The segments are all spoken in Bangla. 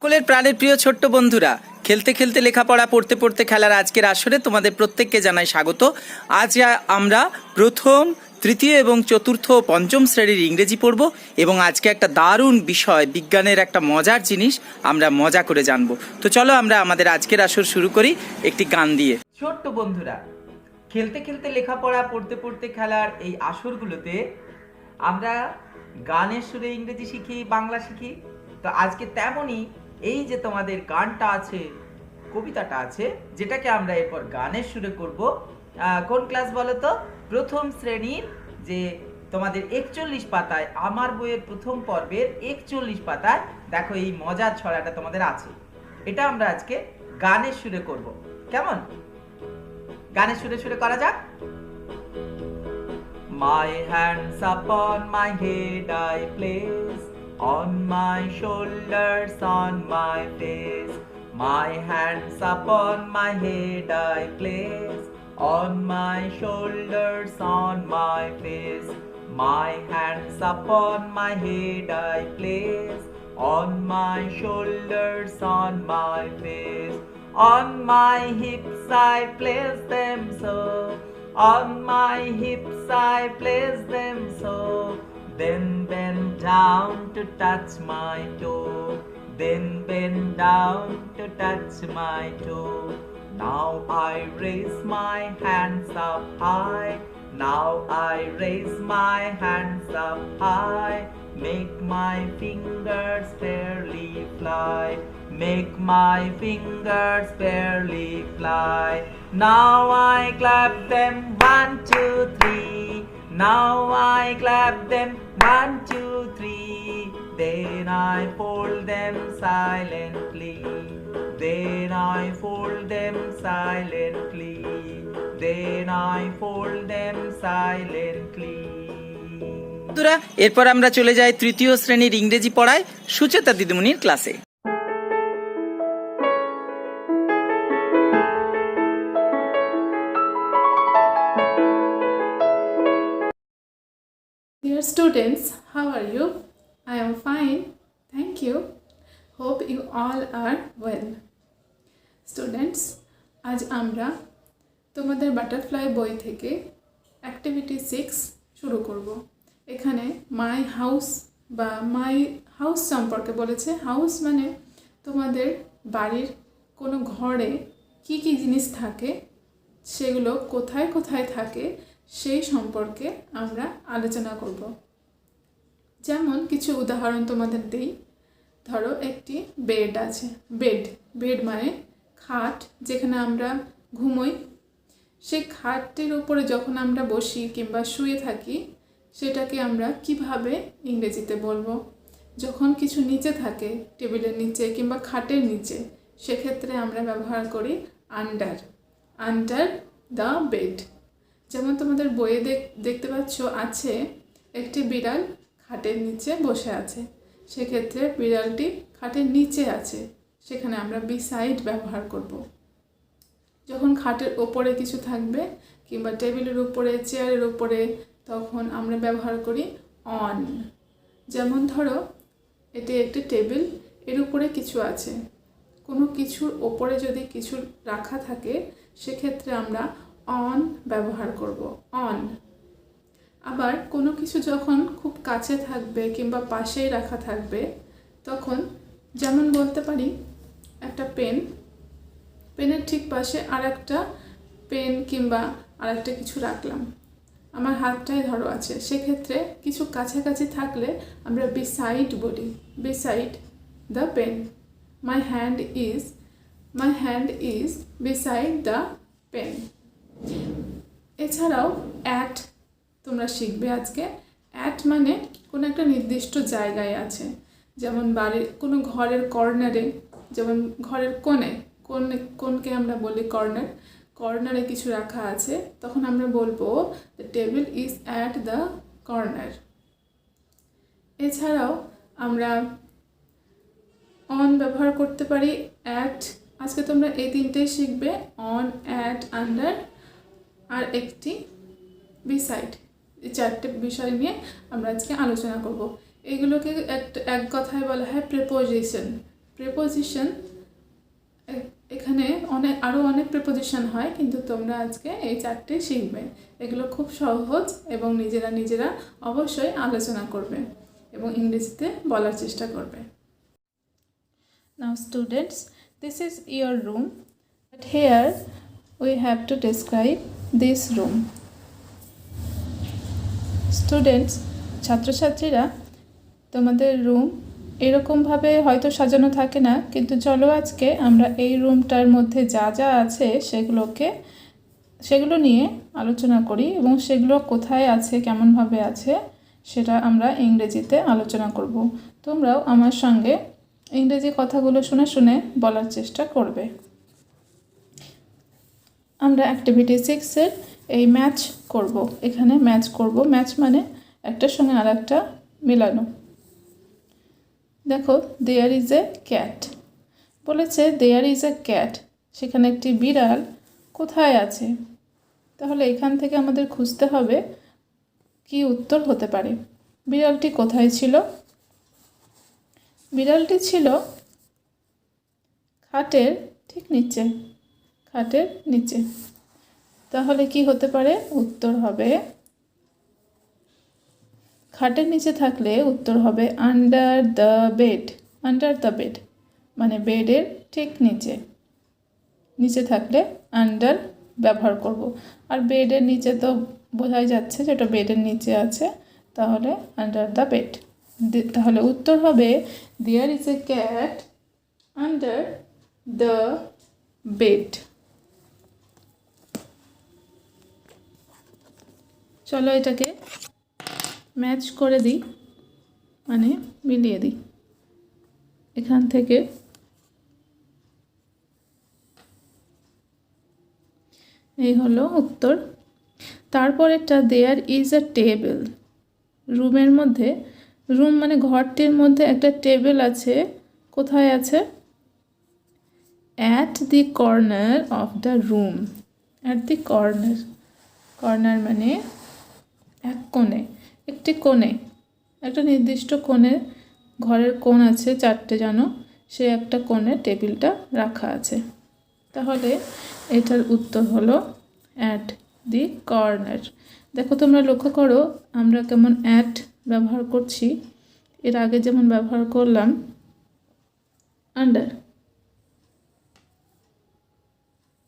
সকলের প্রাণের প্রিয় ছোট্ট বন্ধুরা, খেলতে খেলতে লেখাপড়া, পড়তে পড়তে খেলার আজকের আসরে তোমাদের প্রত্যেককে জানাই স্বাগত। আজ আমরা প্রথম, তৃতীয় এবং চতুর্থ ও পঞ্চম শ্রেণীর ইংরেজি পড়ব এবং আজকে একটা দারুণ বিষয়, বিজ্ঞানের একটা মজার জিনিস আমরা মজা করে জানবো। তো চলো আমরা আমাদের আজকের আসর শুরু করি একটি গান দিয়ে। ছোট্ট বন্ধুরা, খেলতে খেলতে লেখাপড়া, পড়তে পড়তে খেলার এই আসরগুলোতে আমরা গানের সুরে ইংরেজি শিখি, বাংলা শিখি। তো আজকে তেমনই এই যে তোমাদের গানটা আছে, কবিতাটা আছে, যেটাকে আমরা এরপর গানের সুরে করব। কোন ক্লাস বলো তো? প্রথম শ্রেণীর, যে তোমাদের 41 পাতায়, আমার বইয়ের প্রথম পর্বের 41 পাতায় দেখো এই মজার ছড়াটা তোমাদের আছে। এটা আমরা আজকে গানের সুরে করব। কেমন? গানের সুরে সুরে করা যাক। My hands upon my head I place, on my shoulders, on my face. My hands upon my head I place, on my shoulders, on my face. My hands upon my head I place, on my shoulders, on my face. On my hips I place them so, on my hips I place them so. Then bend down to touch my toe, then bend down to touch my toe. Now I raise my hands up high, now I raise my hands up high. Make my fingers fairly fly, make my fingers fairly fly. Now I clap them 1, 2, 3. Now I clap them 1, 2, 3. Then I fold them silently, then I fold them silently, then I fold them silently. বন্ধুরা, এরপর আমরা চলে যাই তৃতীয় শ্রেণীর ইংরেজি পড়ায় সুচেতা দিদিমণির ক্লাসে। Dear students, how are you? I am fine, thank you. Hope you all are well. Students, আজ আমরা তোমাদের বাটারফ্লাই বই থেকে অ্যাক্টিভিটি 6 শুরু করব। এখানে মাই হাউস বা মাই হাউস সম্পর্কে বলেছে। হাউস মানে তোমাদের বাড়ির কোনো ঘরে কি কি জিনিস থাকে, সেগুলো কোথায় কোথায় থাকে সেই সম্পর্কে আমরা আলোচনা করব। যেমন কিছু উদাহরণ তোমাদের দিই। ধরো একটি বেড আছে। বেড মানে খাট, যেখানে আমরা ঘুমোই। সেই খাটটির উপরে যখন আমরা বসি কিংবা শুয়ে থাকি, সেটাকে আমরা কিভাবে ইংরেজিতে বলবো? যখন কিছু নিচে থাকে, টেবিলের নিচে কিংবা খাটের নিচে, সেক্ষেত্রে আমরা ব্যবহার করি আন্ডার দ্য বেড। যেমন তোমাদের বইয়ে দেখতে পাচ্ছ আছে একটি বিড়াল খাটের নিচে বসে আছে, সেক্ষেত্রে বিড়ালটি খাটের নিচে আছে, সেখানে আমরা বিসাইড ব্যবহার করব। যখন খাটের ওপরে কিছু থাকবে কিংবা টেবিলের উপরে, চেয়ারের উপরে, তখন আমরা ব্যবহার করি অন। যেমন ধরো এটি একটি টেবিল, এর উপরে কিছু আছে, কোনো কিছুর ওপরে যদি কিছু রাখা থাকে, সেক্ষেত্রে আমরা অন ব্যবহার করব, অন। আবার কোনো কিছু যখন খুব কাছে থাকবে কিংবা পাশেই রাখা থাকবে, তখন যেমন বলতে পারি একটা পেনের ঠিক পাশে আর একটা পেন কিংবা আর একটা কিছু রাখলাম, আমার হাতটাই ধরো আছে, সেক্ষেত্রে কিছু কাছাকাছি থাকলে আমরা বিসাইড বলি, beside the pen. My hand is beside the pen. এছাড়াও অ্যাট তোমরা শিখবে আজকে। অ্যাট মানে কোনো একটা নির্দিষ্ট জায়গায় আছে, যেমন বাড়ির কোনো ঘরের কর্নারে, যেমন ঘরের কোণকে আমরা বলি কর্নারে কিছু রাখা আছে, তখন আমরা বলবো the table is at the corner. এছাড়াও আমরা অন ব্যবহার করতে পারি, অ্যাট। আজকে তোমরা এই তিনটেই শিখবে, অন, অ্যাট, আন্ডার আর একটি বিসাইড। এই চারটে বিষয় নিয়ে আমরা আজকে আলোচনা করব। এগুলোকে এক কথায় বলা হয় প্রিপোজিশন। প্রিপোজিশন, এখানে আরও অনেক প্রিপোজিশন হয়, কিন্তু তোমরা আজকে এই 4টে শিখবে। এগুলো খুব সহজ এবং নিজেরা অবশ্যই আলোচনা করবে এবং ইংরেজিতে বলার চেষ্টা করবে। Now students, this is your room, but here we have to describe this room. Students, ছাত্রছাত্রীরা, তোমাদের রুম এরকমভাবে হয়তো সাজানো থাকে না, কিন্তু চলো আজকে আমরা এই রুমটার মধ্যে যা যা আছে সেগুলো নিয়ে আলোচনা করি এবং সেগুলো কোথায় আছে, কেমনভাবে আছে সেটা আমরা ইংরেজিতে আলোচনা করব। তোমরাও আমার সঙ্গে ইংরেজি কথাগুলো শুনে শুনে বলার চেষ্টা করবে। আমরা অ্যাক্টিভিটি 6-এর এই ম্যাচ করব, এখানে ম্যাচ করব। ম্যাচ মানে একটার সঙ্গে আর একটা মেলানো। দেখো, দেয়ার ইজ এ ক্যাট বলেছে, দেয়ার ইজ এ ক্যাট, সেখানে একটি বিড়াল কোথায় আছে। তাহলে এখান থেকে আমাদের খুঁজতে হবে কি উত্তর হতে পারে। বিড়ালটি কোথায় ছিল? বিড়ালটি ছিল খাটের ঠিক নিচে, খাটের নিচে। তাহলে কি হতে পারে? উত্তর হবে, খাটের নিচে থাকলে উত্তর হবে under the bed. Under the bed মানে বেডের ঠিক নিচে, নিচে থাকলে আন্ডার ব্যবহার করব। আর বেডের নিচে তো বোঝাই যাচ্ছে যে ওটা বেডের নিচে আছে, তাহলে আন্ডার দ্য বেড। তাহলে উত্তর হবে there is a cat under the bed. চলো এটাকে ম্যাচ করে দিই, মানে মিলিয়ে দিই। এখান থেকে এই হলো উত্তর। তারপর একটা দেয়ার ইজ আ টেবিল। রুমের মধ্যে, রুম মানে ঘরটির মধ্যে একটা টেবিল আছে। কোথায় আছে? At the corner of the room. At the corner, corner মানে এক কোণে, একটি কোণে, একটা নির্দিষ্ট কোণে, ঘরের কোণ আছে 4টে যেন, সে একটা কোণে টেবিলটা রাখা আছে। তাহলে এটার উত্তর হলো অ্যাট দি কর্নার। দেখো তোমরা লক্ষ্য করো আমরা কেমন অ্যাট ব্যবহার করছি, এর আগে যেমন ব্যবহার করলাম আন্ডার।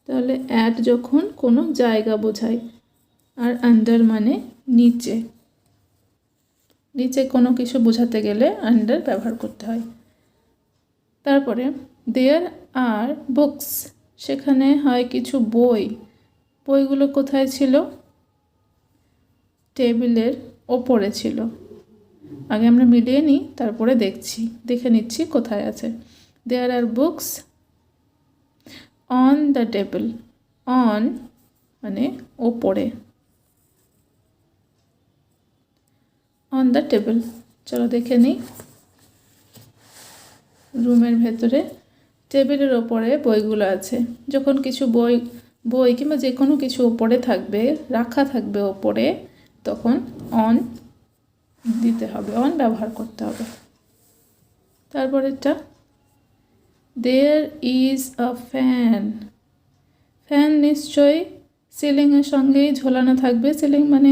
তাহলে অ্যাট যখন কোনো জায়গা বোঝায়, আর আন্ডার মানে নিচে, নিচে কোনো কিছু বোঝাতে গেলে আন্ডার ব্যবহার করতে হয়। তারপরে দেয়ার আর বুকস, সেখানে হয় কিছু বই। বইগুলো কোথায় ছিল? টেবিলের ওপরে ছিল। আগে আমরা মিলিয়ে নিই, তারপরে দেখে নিচ্ছি কোথায় আছে। There are books on the table. On মানে ওপরে, অন দ্য টেবিল। চলো দেখে নিই। রুমের ভেতরে টেবিলের ওপরে বইগুলো আছে। যখন কিছু বই কিংবা যে কোনো কিছু ওপরে থাকবে, রাখা থাকবে ওপরে, তখন অন দিতে হবে, অন ব্যবহার করতে হবে। তারপরেরটা there is a fan. Fan নিশ্চয়ই সিলিংয়ের সঙ্গেই ঝোলানো থাকবে। সিলিং মানে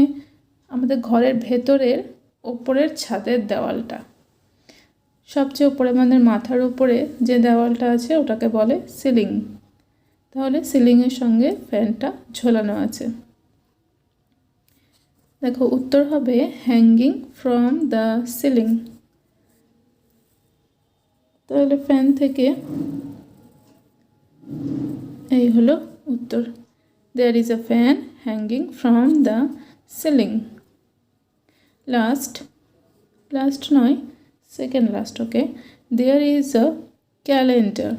আমাদের ঘরের ভেতরের ওপরের ছাদের দেওয়ালটা, সবচেয়ে উপরে, আমাদের মাথার উপরে যে দেওয়ালটা আছে ওটাকে বলে সিলিং। তাহলে সিলিংয়ের সঙ্গে ফ্যানটা ঝোলানো আছে। দেখো উত্তর হবে হ্যাঙ্গিং ফ্রম দ্য সিলিং। তাহলে ফ্যান থেকে এই হলো উত্তর। There is a fan hanging from the ceiling. Last নয়, second last, okay. There is a calendar.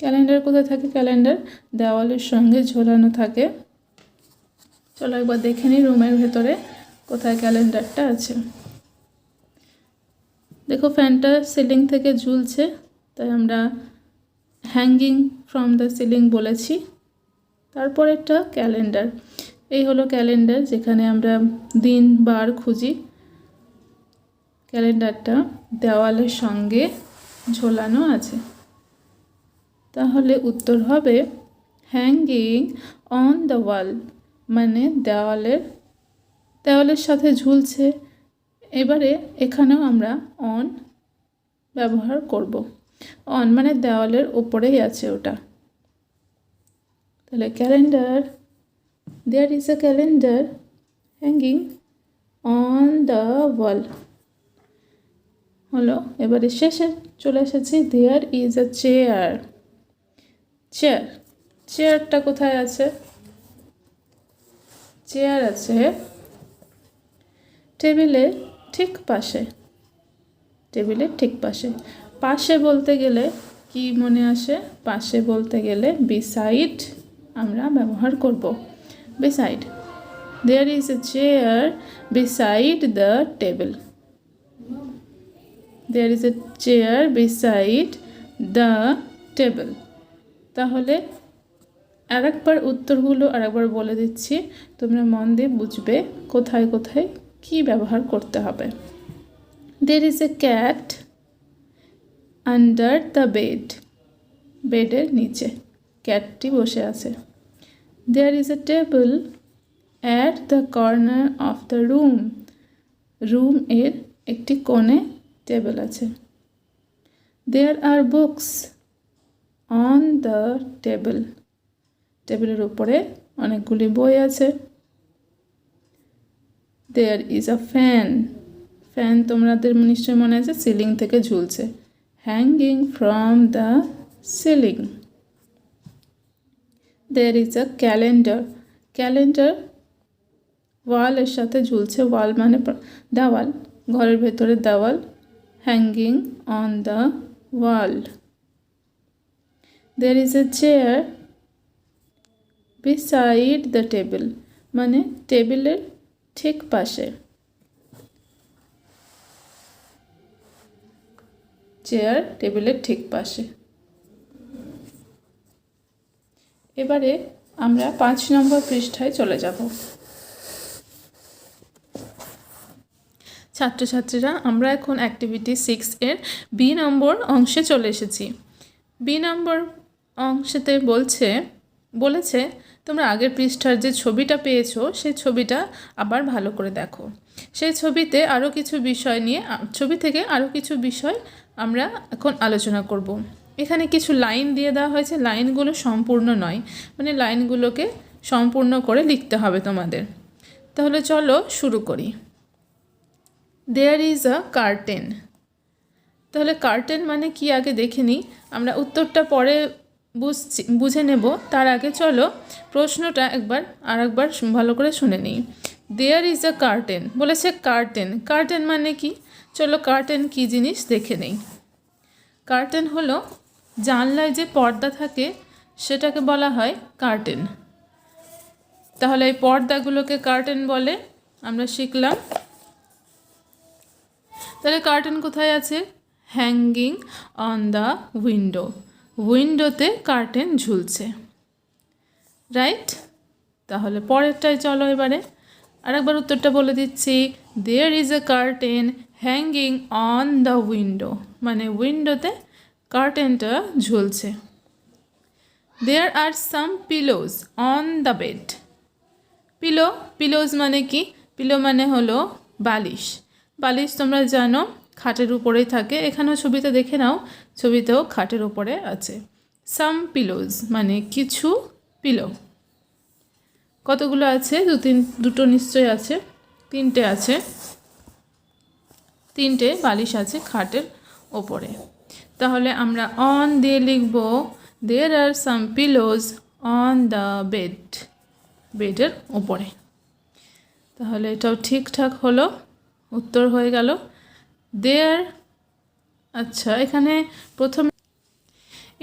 Calendar কোথায় থাকে? ক্যালেন্ডার দেওয়ালের সঙ্গে ঝোলানো থাকে। চলো একবার দেখে নিই রুমের ভেতরে কোথায় ক্যালেন্ডারটা আছে। দেখো ফ্যানটা সিলিং থেকে ঝুলছে, তাই আমরা হ্যাঙ্গিং ফ্রম দ্য সিলিং বলেছি। তারপর একটা ক্যালেন্ডার। এই হলো ক্যালেন্ডার, যেখানে আমরা দিন বার খুঁজি। ক্যালেন্ডারটা দেওয়ালের সঙ্গে ঝোলানো আছে। তাহলে উত্তর হবে হ্যাঙ্গিং অন দ্য ওয়াল, মানে দেওয়ালের সাথে ঝুলছে। এবারে এখানেও আমরা অন ব্যবহার করব। অন মানে দেওয়ালের ওপরেই আছে ওটা। তাহলে calendar, there is a calendar hanging on the wall হলো। এবারে শেষে চলে এসেছি, দেয়ার ইজ আ চেয়ার। চেয়ারটা কোথায় আছে? চেয়ার আছে টেবিলের ঠিক পাশে। পাশে বলতে গেলে কি মনে আসে? পাশে বলতে গেলে বিসাইড আমরা ব্যবহার করব। Beside, there is a chair beside the table. There is a chair beside the table. তাহলে আরেকবার উত্তরগুলো আরেকবার বলে দিচ্ছি, তোমরা মন দিয়ে বুঝবে কোথায় কোথায় কি ব্যবহার করতে হবে। There is a cat under the bed. বেডের নিচে ক্যাটটি বসে আছে। There is a table at the corner of the room. Room এর একটি কোণে টেবিল আছে। There are books on the table. টেবিলের উপরে অনেকগুলি বই আছে। There is a fan. Fan তোমাদের নিশ্চয়ই মনে আছে সিলিং থেকে ঝুলছে। Hanging from the ceiling. There is a calendar. Calendar ওয়ালের সাথে ঝুলছে। ওয়াল মানে দেওয়াল, ঘরের ভেতরে দেওয়াল। Hanging on the wall. There is a chair beside the table, মানে টেবিলের ঠিক পাশে। চেয়ার টেবিলের ঠিক পাশে। এবারে আমরা 5 নম্বর পৃষ্ঠায় চলে যাব। ছাত্রছাত্রীরা, আমরা এখন অ্যাক্টিভিটি 6 এর বি নম্বর অংশে চলে এসেছি। বি নম্বর অংশেতে বলেছে তোমরা আগের পৃষ্ঠার যে ছবিটা পেয়েছো সেই ছবিটা আবার ভালো করে দেখো। সেই ছবিতে আরও কিছু বিষয় নিয়ে, ছবি থেকে আরও কিছু বিষয় আমরা এখন আলোচনা করব। এখানে কিছু লাইন দিয়ে দেওয়া হয়েছে, লাইনগুলো সম্পূর্ণ নয়, মানে লাইনগুলোকে সম্পূর্ণ করে লিখতে হবে তোমাদের। তাহলে চলো শুরু করি। There is a curtain. তাহলে কার্টেন মানে কি আগে দেখে নিই, আমরা উত্তরটা পরে বুঝে নেব। তার আগে চলো প্রশ্নটা আরেকবার ভালো করে শুনে নিই। দেয়ার ইজ আ কার্টেন বলেছে, কার্টেন মানে কি? চলো কার্টেন কি জিনিস দেখে নেই। কার্টেন হলো জানলায় যে পর্দা থাকে সেটাকে বলা হয় কার্টেন। তাহলে এই পর্দাগুলোকে কার্টেন বলে, আমরা শিখলাম। তাহলে কার্টেন কোথায় আছে? Hanging on the window. উইন্ডোতে কার্টেন ঝুলছে, রাইট? তাহলে পরেরটায় চলো এবারে আরেকবার উত্তরটা বলে দিচ্ছি। There is a curtain hanging on the window, মানে উইন্ডোতে কার্টেনটা ঝুলছে। There are some pillows on the bed. Pillows মানে কি? পিলো মানে হলো বালিশ। বালিশ তোমরা জানো খাটের উপরেই থাকে। এখানেও ছবিতে দেখে নাও, ছবিতেও খাটের উপরে আছে। সাম পিলোজ মানে কিছু পিলো। কতগুলো আছে? দুটো নিশ্চয় আছে, 3টে আছে। 3টে বালিশ আছে খাটের ওপরে। তাহলে আমরা অন দিয়ে লিখব দেয়ার are some pillows on the bed, বেডের ওপরে। তাহলে এটাও ঠিকঠাক হলো, উত্তর হয়ে গেল। দেয়ার, আচ্ছা এখানে প্রথম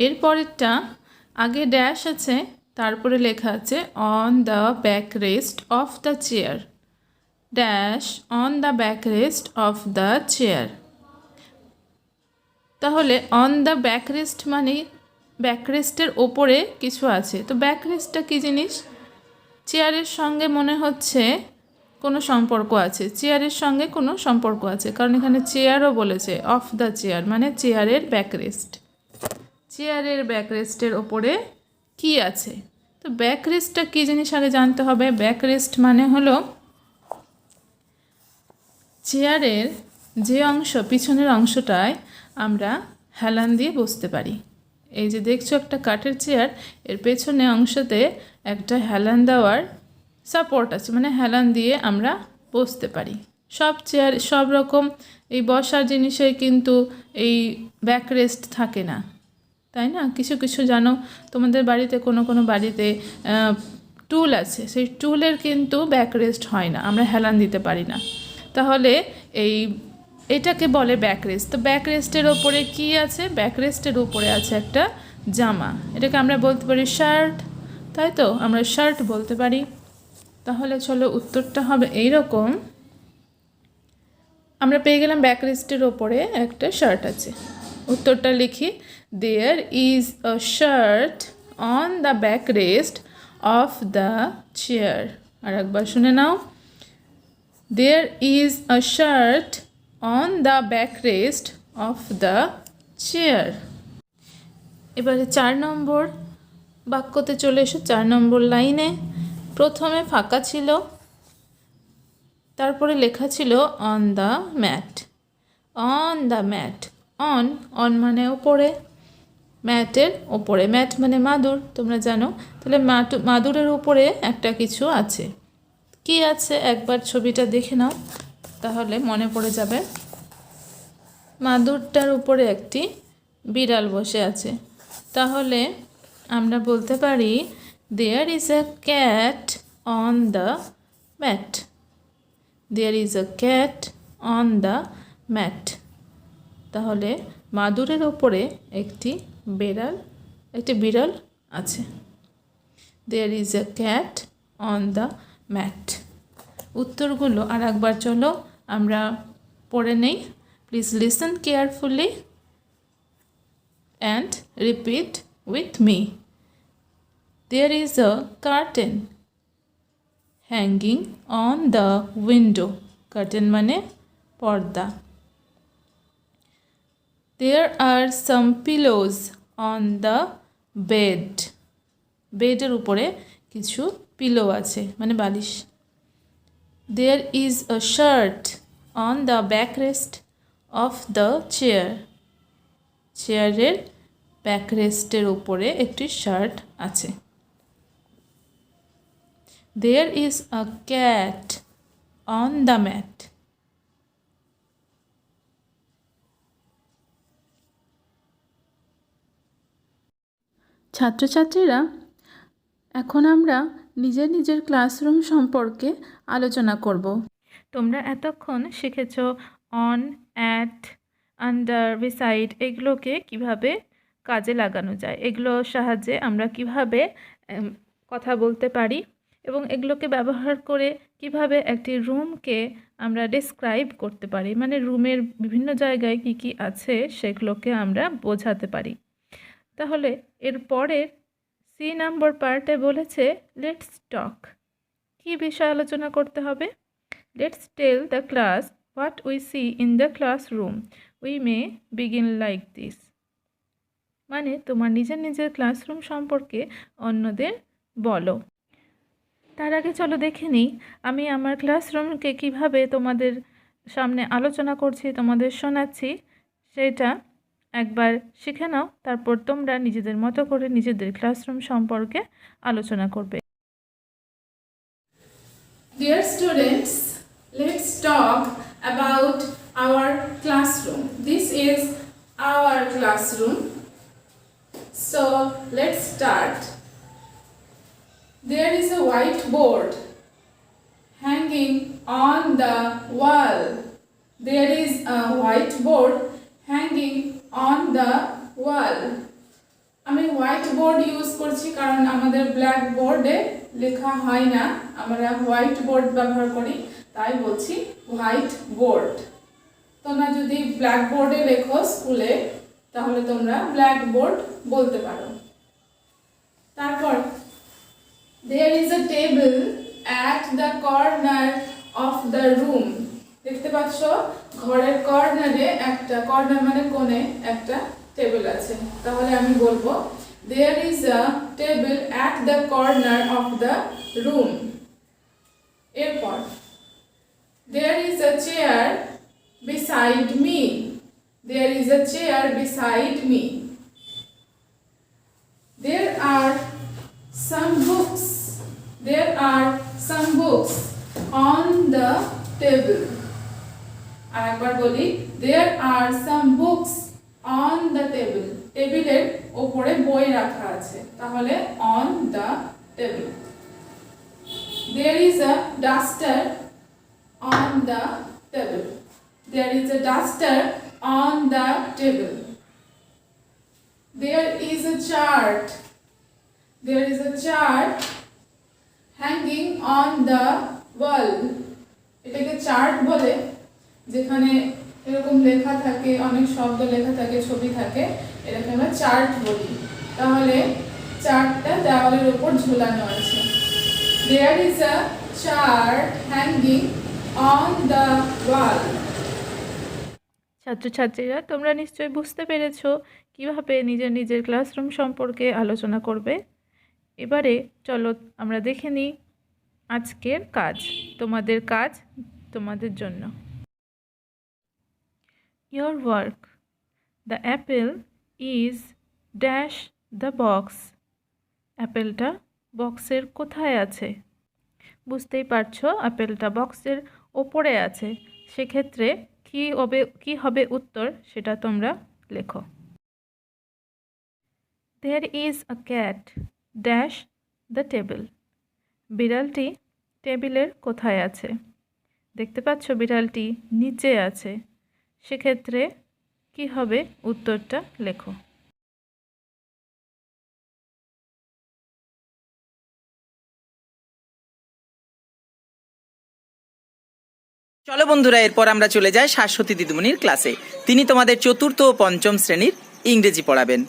এরপরেরটা আগে ড্যাশ আছে, তারপরে লেখা আছে on the back rest of the chair. Dash on the back rest of the chair. তাহলে অন দ্য ব্যাক রেস্ট মানে ব্যাকরেস্টের ওপরে কিছু আছে। তো ব্যাকরেস্টটা কী জিনিস? চেয়ারের সঙ্গে মনে হচ্ছে কোনো সম্পর্ক আছে, চেয়ারের সঙ্গে কোনো সম্পর্ক আছে, কারণ এখানে চেয়ারও বলেছে, অফ দ্য চেয়ার মানে চেয়ারের ব্যাকরেস্ট। চেয়ারের ব্যাকরেস্টের ওপরে কি আছে? তো ব্যাকরেস্টটা কী জিনিস আগে জানতে হবে। ব্যাকরেস্ট মানে হলো চেয়ারের যে অংশ, পিছনের অংশটায় আমরা হেলান দিয়ে বসতে পারি। এই যে দেখছো একটা কাঠের চেয়ার, এর পেছনে অংশতে একটা হেলান দেওয়ার সাপোর্ট আছে, মানে হেলান দিয়ে আমরা বসতে পারি। সব চেয়ার, সব রকম এই বসার জিনিসে কিন্তু এই ব্যাকরেস্ট থাকে না, তাই না? কিছু কিছু জানো, তোমাদের বাড়িতে কোনো কোনো বাড়িতে টুল আছে, সেই টুলের কিন্তু ব্যাকরেস্ট হয় না, আমরা হেলান দিতে পারি না। তাহলে এটাকে বলে ব্যাকরেস্ট। তো ব্যাকরেস্টের ওপরে কি আছে? ব্যাকরেস্টের উপরে আছে একটা জামা, এটাকে আমরা বলতে পারি শার্ট, তাই তো? আমরা শার্ট বলতে পারি। তাহলে চলো উত্তরটা হবে এইরকম। আমরা পেয়ে গেলাম ব্যাকরেস্টের ওপরে একটা শার্ট আছে। উত্তরটা লিখি, there is a shirt on the backrest of the chair. আর একবার শুনে নাও, there is a shirt on the backrest of the chair. এবারে 4 নম্বর বাক্যতে চলে এসো। 4 নম্বর লাইনে প্রথমে ফাঁকা ছিল, তারপরে লেখা ছিল on the mat. On the mat, on মানে ওপরে, ম্যাটের ওপরে, ম্যাট মানে মাদুর, তোমরা জানো। তাহলে মাদুরের উপরে একটা কিছু আছে। কি আছে একবার ছবিটা দেখে নাও, তাহলে মনে পড়ে যাবে। মাদুরটার উপরে একটি বিড়াল বসে আছে। তাহলে আমরা বলতে পারি there is a cat on the mat. There is a cat on the mat. তাহলে মাদুরের ওপরে একটি বিড়াল আছে। There is a cat on the mat. উত্তরগুলো আর একবার চলো আমরা পড়ে নেই। Please listen carefully and repeat with me. There is a curtain hanging on the window. Curtain mane porda. There are some pillows on the bed. বেডের উপরে কিছু পিলো আছে, মানে বালিশ। There is a shirt on the backrest of the chair. চেয়ারের ব্যাকরেস্টের উপরে একটি শার্ট আছে। There is a cat on the mat. ছাত্রছাত্রীরা, এখন আমরা নিজের নিজের ক্লাসরুম সম্পর্কে আলোচনা করব। তোমরা এতক্ষণ শিখেছ অন, অ্যাট, আন্ডার, বিসাইড, এগুলোকে কিভাবে কাজে লাগানো যায়, এগুলোর সাহায্যে আমরা কিভাবে কথা বলতে পারি এবং এগুলোকে ব্যবহার করে কিভাবে একটি রুমকে আমরা ডেসক্রাইব করতে পারি, মানে রুমের বিভিন্ন জায়গায় কি কি আছে সেগুলোকে আমরা বোঝাতে পারি। তাহলে এর পরের সি নাম্বার পার্টে বলেছে লেটস টক। কি বিষয় আলোচনা করতে হবে? Let's tell the class what we see in the classroom. We may begin like this. মানে তোমার নিজের নিজের ক্লাসরুম সম্পর্কে অন্যদের বলো। তার আগে চলো দেখে নিই আমি আমার ক্লাসরুমকে কিভাবে তোমাদের সামনে আলোচনা করছি, তোমাদের শোনাচ্ছি, সেটা একবার শিখে নাও। তারপর তোমরা নিজেদের মতো করে নিজেদের ক্লাসরুম সম্পর্কে আলোচনা করবে। Dear students, let's talk about our classroom. This is our classroom. So let's start. There is a whiteboard hanging on the wall. There is a whiteboard hanging on the wall. আমি হোয়াইট বোর্ড ইউজ করছি কারণ আমাদের ব্ল্যাক বোর্ডে লেখা হয় না, আমরা হোয়াইট বোর্ড ব্যবহার করি, তাই বলছি হোয়াইট বোর্ড। তোমরা যদি ব্ল্যাক বোর্ডে লেখো স্কুলে তাহলে তোমরা ব্ল্যাক বোর্ড বলতে পারো। তারপর there is a table at the corner of the room. দেখতে পাচ্ছ ঘরের কর্নারে একটা, কর্নার মানে কোণে একটা টেবিল আছে। তাহলে আমি বলবো there is a table at the corner of the room। এরপর there is a chair beside me। there is a chair beside me। there are some books। there are some books on the table। আরেকবার বলি there are some books on the table। টেবিলের উপরে বই রাখা আছে, তাহলে on the table। there is a duster on the table। there is a duster on the table। there is a chart। there is a chart hanging on the wall। এটাকে চার্ট বলে, যেখানে এরকম লেখা থাকে, অনেক শব্দ লেখা থাকে, ছবি থাকে, এটাকে আমরা চার্ট বলি। তাহলে চার্টটা দেওয়ালের উপর ঝুলানো আছে। there is a chart hanging on the wall। ছাত্রছাত্রীরা, তোমরা নিশ্চয়ই বুঝতে পেরেছো কিভাবে নিজের নিজের ক্লাসরুম সম্পর্কে আলোচনা করবে। এবারে চলো আমরা দেখে নিই আজকের কাজ। তোমাদের কাজ তোমাদের জন্য। Your work. The apple is dash the box। অ্যাপেলটা বক্সের কোথায় আছে? বুঝতেই পারছো আপেলটা বক্সের ওপরে আছে। সেক্ষেত্রে কি হবে উত্তর, সেটা তোমরা লেখো। There is a cat dash the table। বিড়ালটি টেবিলের কোথায় আছে? দেখতে পাচ্ছ বিড়ালটি নিচে আছে। সেক্ষেত্রে কি হবে উত্তরটা লেখো। চলো বন্ধুরা, এরপর আমরা চলে যাই শাশ্বতী দিদিমণির ক্লাসে। তিনি তোমাদের চতুর্থ ও পঞ্চম শ্রেণীর ইংরেজি পড়াবেন।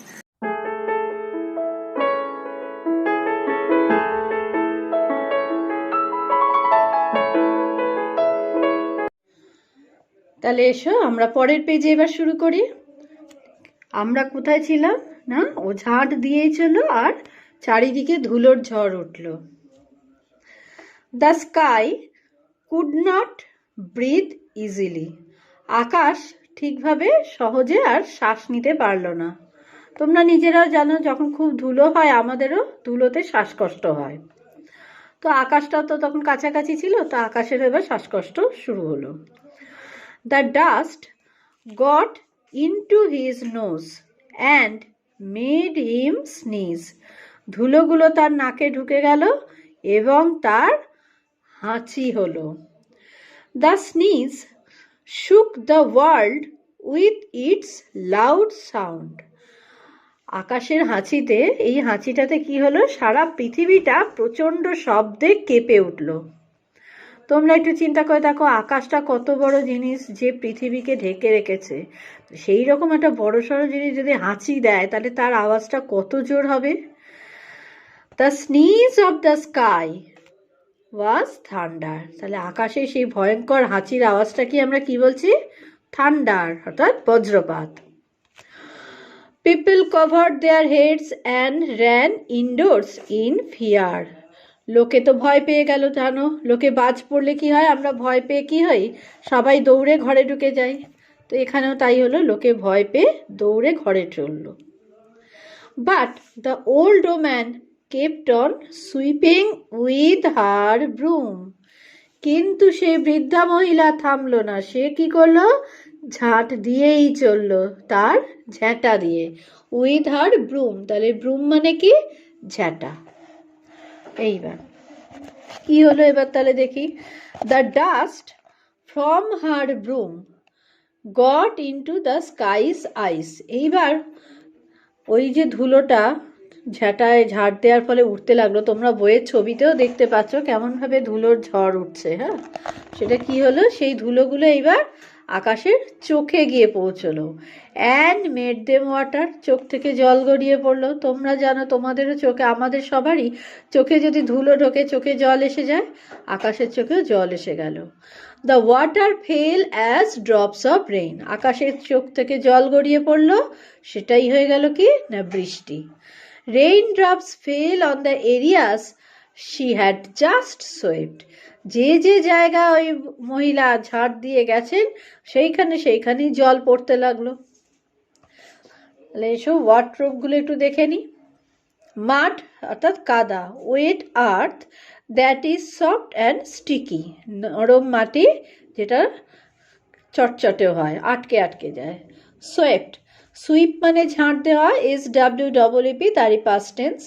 তাহলে এসো আমরা পরের পেজে এবার শুরু করি। আমরা কোথায় ছিলাম না, ও ঝাঁট দিয়েছিল আর চারিদিকে ধুলোর ঝড় উঠল। The sky could not breathe easily. আকাশ ঠিকভাবে সহজে আর শ্বাস নিতে পারল না। তোমরা নিজেরাও জানো যখন খুব ধুলো হয় আমাদেরও ধুলোতে শ্বাসকষ্ট হয়। তো আকাশটা তো তখন কাছাকাছি ছিল, তো আকাশের এবার শ্বাসকষ্ট শুরু হলো। The dust got into his nose and made him sneeze। ধুলোগুলো তার নাকে ঢুকে গেল এবং তার হাঁচি হলো। The sneeze shook the world with its loud sound। আকাশের হাঁচিতে, এই হাঁচিটাতে কি হলো, সারা পৃথিবীটা প্রচণ্ড শব্দে কেঁপে উঠল। তোমরা একটু চিন্তা করে দেখো, আকাশটা কত বড় জিনিস যে পৃথিবীকে ঢেকে রেখেছে। সেই রকম একটা বড়সড় জিনিস যদি হাঁচি দেয় তাহলে তার আওয়াজটা কত জোর হবে। The sneeze of the sky was thunder. তাহলে আকাশে সেই ভয়ঙ্কর হাঁচির আওয়াজটা কি আমরা কি বলছি? থান্ডার, অর্থাৎ বজ্রপাত। People covered their heads and ran indoors in fear. লোকে তো ভয় পেয়ে গেল। জানো লোকে বাজ পড়লে কি হয়, আমরা ভয় পেয়ে কি হই, সবাই দৌড়ে ঘরে ঢুকে যাই। তো এখানেও তাই হলো, লোকে ভয় পেয়ে দৌড়ে ঘরে চলল। But the old woman kept on sweeping with her broom. কিন্তু সে বৃদ্ধা মহিলা থামলো না, সে কি করলো, ঝাঁট দিয়েই চললো, তার ঝ্যাঁটা দিয়ে। উইথ হার ব্রুম, তাহলে ব্রুম মানে কি, ঝ্যাঁটা। এইবার কি হলো, এবার তাহলে দেখি। The dust from her broom got into the sky's eyes. এইবার ওই যে ধুলোটা ঝাঁটায় ঝাড় দেওয়ার ফলে উঠতে লাগলো, তোমরা বইয়ের ছবিতেও দেখতে পাচ্ছ কেমন ভাবে ধুলোর ঝড় উঠছে। হ্যাঁ, সেটা কি হলো, সেই ধুলোগুলো এইবার আকাশের চোখে গিয়ে পৌঁছলো। অ্যান্ড মেড দেম ওয়াটার, চোখ থেকে জল গড়িয়ে পড়লো। তোমরা জানো তোমাদেরও চোখে, আমাদের সবারই চোখে যদি ধুলো ঢোকে চোখে জল এসে যায়, আকাশের চোখেও জল এসে গেল। The water fail as drops of rain, আকাশের চোখ থেকে জল গড়িয়ে পড়লো, সেটাই হয়ে গেল কি না বৃষ্টি। Rain drops fail on the areas she had just swept, যে যে জায়গা ওই মহিলা ঝাড় দিয়ে গেছেন সেইখানেই জল পড়তে লাগলো। তাহলে এসব ওয়ার্ডরোবগুলো একটু দেখে নি। মাড অর্থাৎ কাদা, wet earth that is soft and sticky, নরম মাটি যেটা চটচটে হয়, আটকে আটকে যায়। সোয়েপ্ট, সুইপ মানে ঝাড় দেওয়া, SWEEP তারই past tense.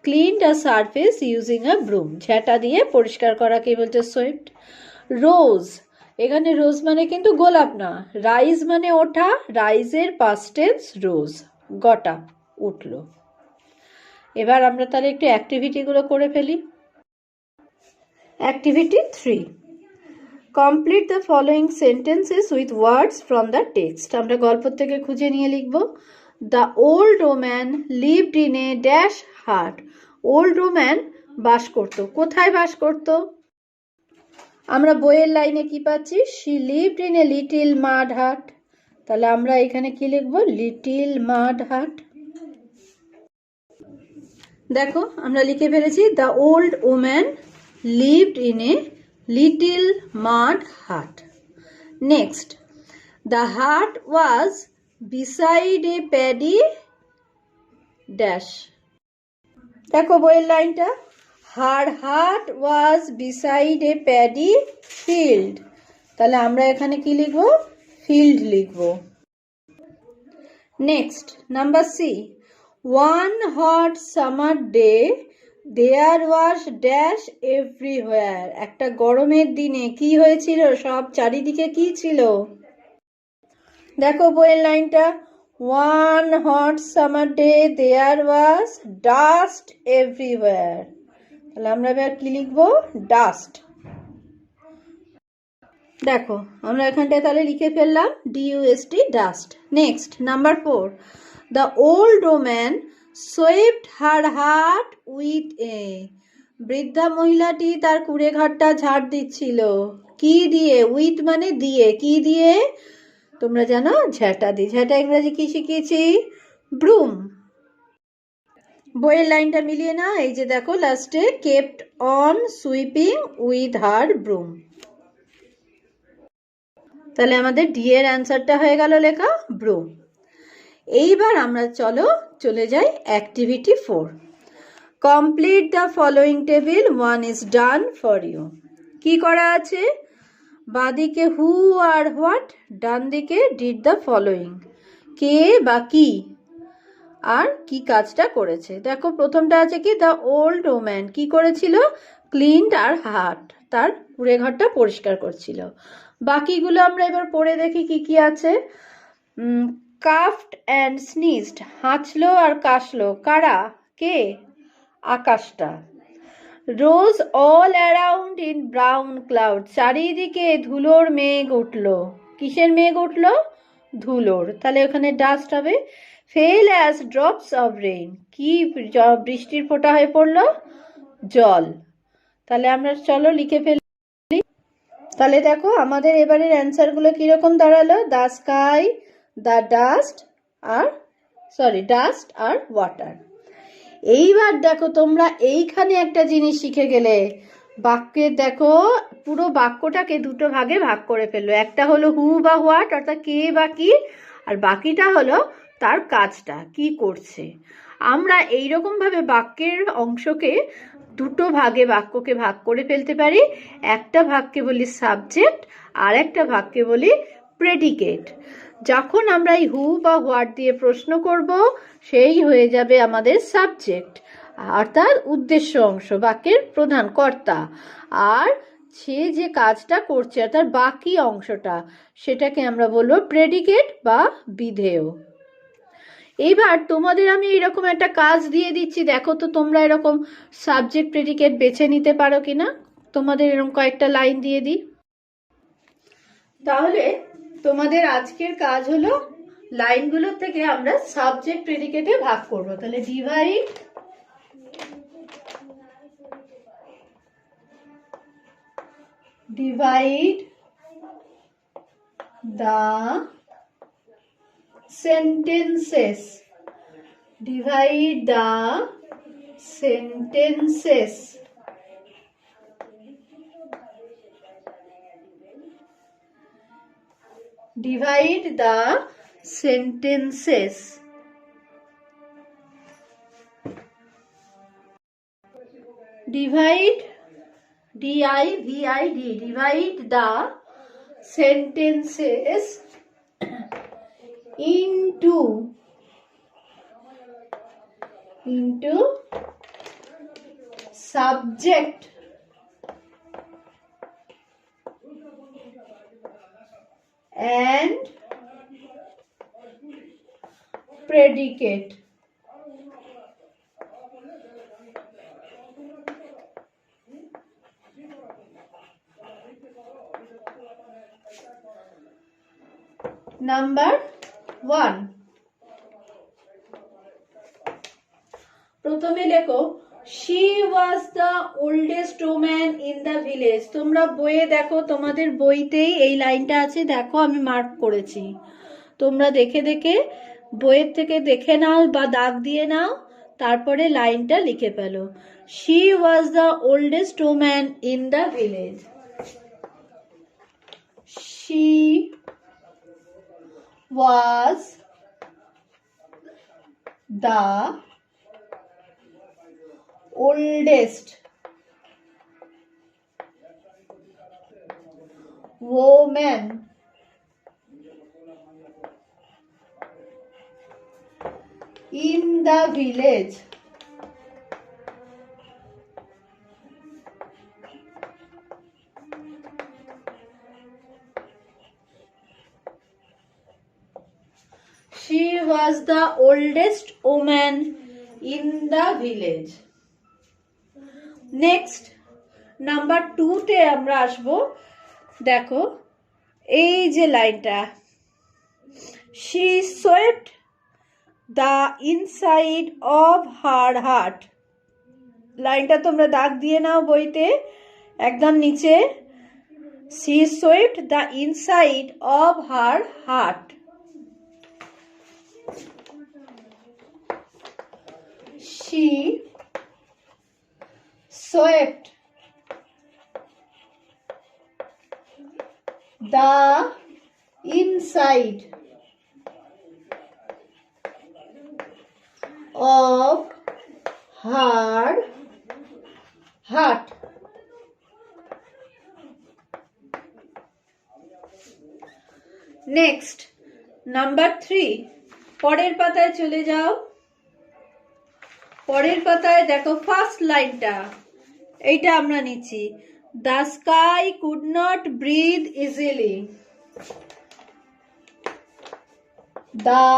Cleaned a surface using a broom, ঝেঁটা দিয়ে পরিষ্কার করাকে বলছে সোয়েপ্ট। রোজ, এখানে রোজ মানে কিন্তু গোলাপ না, রাইজ মানে ওঠা, রাইজের পাস্ট টেন্স রোজ, গটা, উঠলো। এবার আমরা তাহলে একটু অ্যাক্টিভিটিগুলো করে ফেলি। Activity 3, complete the following sentences with words from the text. আমরা গল্প থেকে খুঁজে নিয়ে লিখব। The old woman lived in a dash hut, old woman বাস করত, কোথায় বাস করত? আমরা বইয়ের লাইনে কি পাচ্ছি? She lived in a little mud hut, তাহলে আমরা এখানে কি লিখব? লিটিল মাড হাট। দেখো আমরা লিখে ফেলেছি the old woman lived in a little mud hut. Next, the hut was beside a paddy dash, দেখো বইয়ের লাইনটা, her hut was beside a paddy field, তাহলে আমরা এখানে কি লিখব? ফিল্ড লিখব। Next number C, one hot summer day there was dash everywhere, একটা গরমের দিনে কি হয়েছিল? সব চারিদিকে কি ছিল? দেখো বইয়ের লাইনটা, one hot summer day there was dust everywhere, তাহলে আমরা এবার কি লিখবো? ডাস্ট। দেখো আমরা এখানটায় তাহলে লিখে ফেললাম DUST, dust. Next number 4, the old woman swept her hut with এ, বৃদ্ধা মহিলাটি তার কুড়ে ঘরটা ঝাড় দিচ্ছিল, কি দিয়ে? উইথ মানে দিয়ে, কি দিয়ে? তোমরা জানো ঝেঁটা দিয়ে, ঝেঁটা ইংরেজি কি শিখিয়েছি? ব্রুম। বইয়ের লাইনটা মিলিয়ে না, এই যে দেখো লাস্টে kept on sweeping with her broom, তাহলে আমাদের ডি এর অ্যান্সারটা হয়ে গেল লেখা ব্রুম। এইবার আমরা চলে যাই activity 4, complete the following table, 1 is done for you। কি করা আছে? বাঁদিকে হু আর হোয়াট, ডান দিকে ডিড দ্য ফলোয়িং, কে বা কি আর কি কাজটা করেছে। দেখো প্রথমটা আছে কি, দ্য ওল্ড ওম্যান কি করেছিল? ক্লিনড আর হাট, তার কুড়ে ঘরটা পরিষ্কার করছিল। বাকিগুলো আমরা এবার পড়ে দেখি কি কি আছে। কাফড অ্যান্ড স্নিজড, হাঁচলো আর কাশলো, কারা? কে? আকাশটা। Rose all around in brown cloud, চারিদিকে ধুলোর মেঘ উঠলো। কিসের মেঘ উঠলো? ধুলোর, তাহলে ওখানে ডাস্ট হবে। Fail as drops of rain, কি বৃষ্টির ফোঁটা হয়ে পড়লো? জল। তাহলে আমরা চলো লিখে ফেলি। তাহলে দেখো আমাদের এবারের অ্যান্সারগুলো কিরকম দাঁড়ালো? দ্য স্কাই, দ্য ডাস্ট আর ওয়াটার। এইবার দেখো তোমরা এইখানে একটা জিনিস শিখে গেলে, বাক্যের দেখো পুরো বাক্যটাকে দুটো ভাগে ভাগ করে ফেললো। একটা হলো হু বা হোয়াট অর্থাৎ কে বা কি, আর বাকিটা হলো তার কাজটা কি করছে। আমরা এইরকম ভাবে বাক্যের অংশকে দুটো ভাগে বাক্যকে ভাগ করে ফেলতে পারি। একটা ভাগকে বলি সাবজেক্ট আর একটা ভাগকে বলি প্রেডিকেট। যখন আমরা এই হু বা হোয়াট দিয়ে প্রশ্ন করব, সেই হয়ে যাবে আমাদের সাবজেক্ট অর্থাৎ উদ্দেশ্য অংশ, বাক্যের প্রধান কর্তা। আর সে যে কাজটা করছে অর্থাৎ বাকি অংশটা, সেটাকে আমরা বলবো প্রেডিকেট বা বিধেয়। এইবার তোমাদের আমি এরকম একটা কাজ দিয়ে দিচ্ছি, দেখো তো তোমরা এরকম সাবজেক্ট প্রেডিকেট বেছে নিতে পারো কিনা। তোমাদের এরকম কয়েকটা লাইন দিয়ে দিই। তাহলে তোমাদের আজকের কাজ হলো লাইনগুলোর থেকে আমরা সাবজেক্ট প্রেডিকেটে ভাগ করব। তাহলে divide the sentences. Divide the sentences. Divide the sentences. Divide, D-I-V-I-D, divide the sentences into subject and predicate. Number 1. প্রথমে লেখো she was the oldest woman in the village. তোমরা বইয়ে দেখো, তোমাদের বইতেই এই লাইনটা আছে, দেখো আমি মার্ক করেছি। তোমরা দেখে দেখে বইয়ের থেকে দেখে নাও বা দাগ দিয়ে নাও, তারপরে লাইনটা লিখে ফেলো। she was the oldest woman in the village. she was the oldest woman in the village. She was the oldest woman in the village. Next, number 2 তে আমরা আসবো। দেখো এই যে লাইনটা, she swept the inside of her heart. লাইনটা তোমরা দাগ দিয়ে নাও বইতে, একদম নিচে, she swept the inside of her heart. She swept the inside of her heart. Next, number 3. পরের পাতায় চলে যাও। পরের পাতায় দেখো ফার্স্ট লাইনটা, এইটা আমরা নিচ্ছি, the sky could not breathe easily. The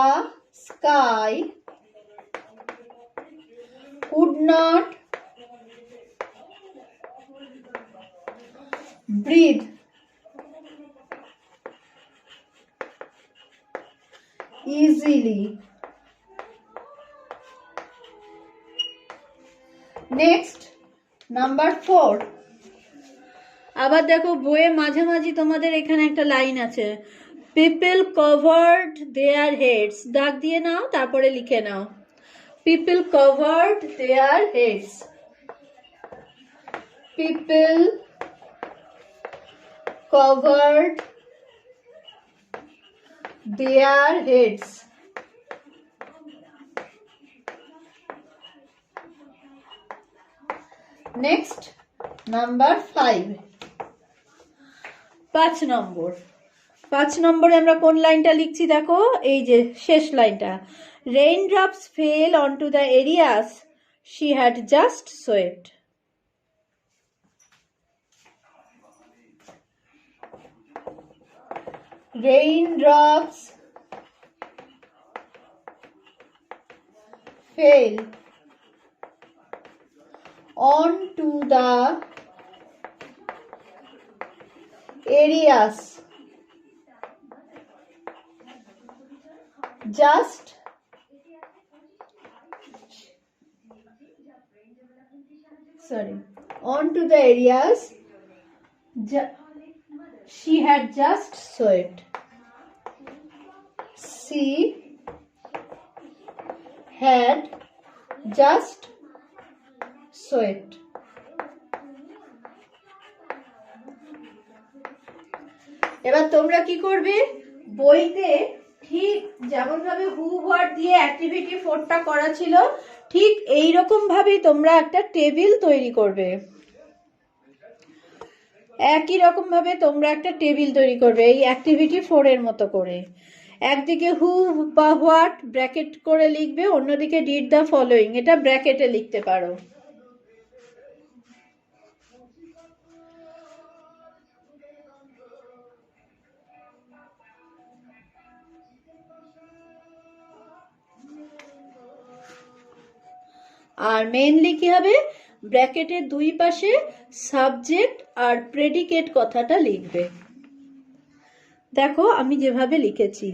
sky could not breathe easily. Next, number 4. আবার দেখো বইয়ে মাঝামাঝি তোমাদের এখানে একটা লাইন আছে, people covered their heads. দাগ দিয়ে নাও, তারপরে লিখে নাও, people covered their heads. People covered their heads. Next, number 5. 5 নম্বর। 5 নম্বরে আমরা কোন লাইনটা লিখছি দেখো, এই যে শেষ লাইনটা, raindrops fell onto the areas she had just swept. Raindrops fell onto the areas just onto the areas she had just swept. She had just swept. এবার তোমরা কি করবে, বইতে ঠিক যেমন ভাবে হু হোয়াট দিয়ে অ্যাক্টিভিটি 4টা করা ছিল ঠিক এই রকম ভাবেই তোমরা একটা টেবিল তৈরি করবে। একই রকম ভাবে তোমরা একটা টেবিল তৈরি করবে এই অ্যাক্টিভিটি 4 এর মতো করে। একদিকে হু বা হোয়াট ব্র্যাকেট করে লিখবে, অন্যদিকে ডিড দ্য ফলোইং এটা ব্র্যাকেটে লিখতে পারো। আর মেইনলি কি হবে, ব্র্যাকেটের দুই পাশে সাবজেক্ট আর প্রেডিকেট কথাটা লিখবে। দেখো আমি যেভাবে লিখেছি,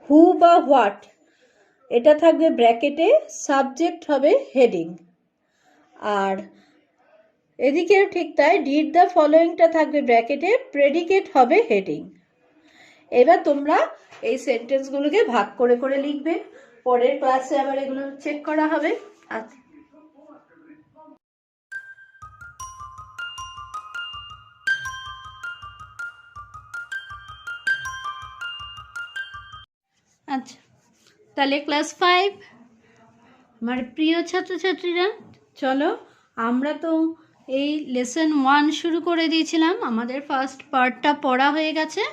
হু বা হোয়াট এটা থাকবে ব্র্যাকেটে, সাবজেক্ট হবে হেডিং, আর এদিকেও ঠিক তাই, ডিড দ্য ফলোইংটা থাকবে ব্র্যাকেটে, প্রেডিকেট হবে হেডিং। এবার তোমরা এই সেন্টেন্সগুলোকে ভাগ করে করে লিখবে, পরের ক্লাসে আবার এগুলো চেক করা হবে। আচ্ছা, তাহলে ক্লাস 5 আমার প্রিয় ছাত্রছাত্রীরা, চলো আমরা তো এই লেসন 1 শুরু করে দিয়েছিলাম, আমাদের ফার্স্ট পার্টটা পড়া হয়ে গেছে।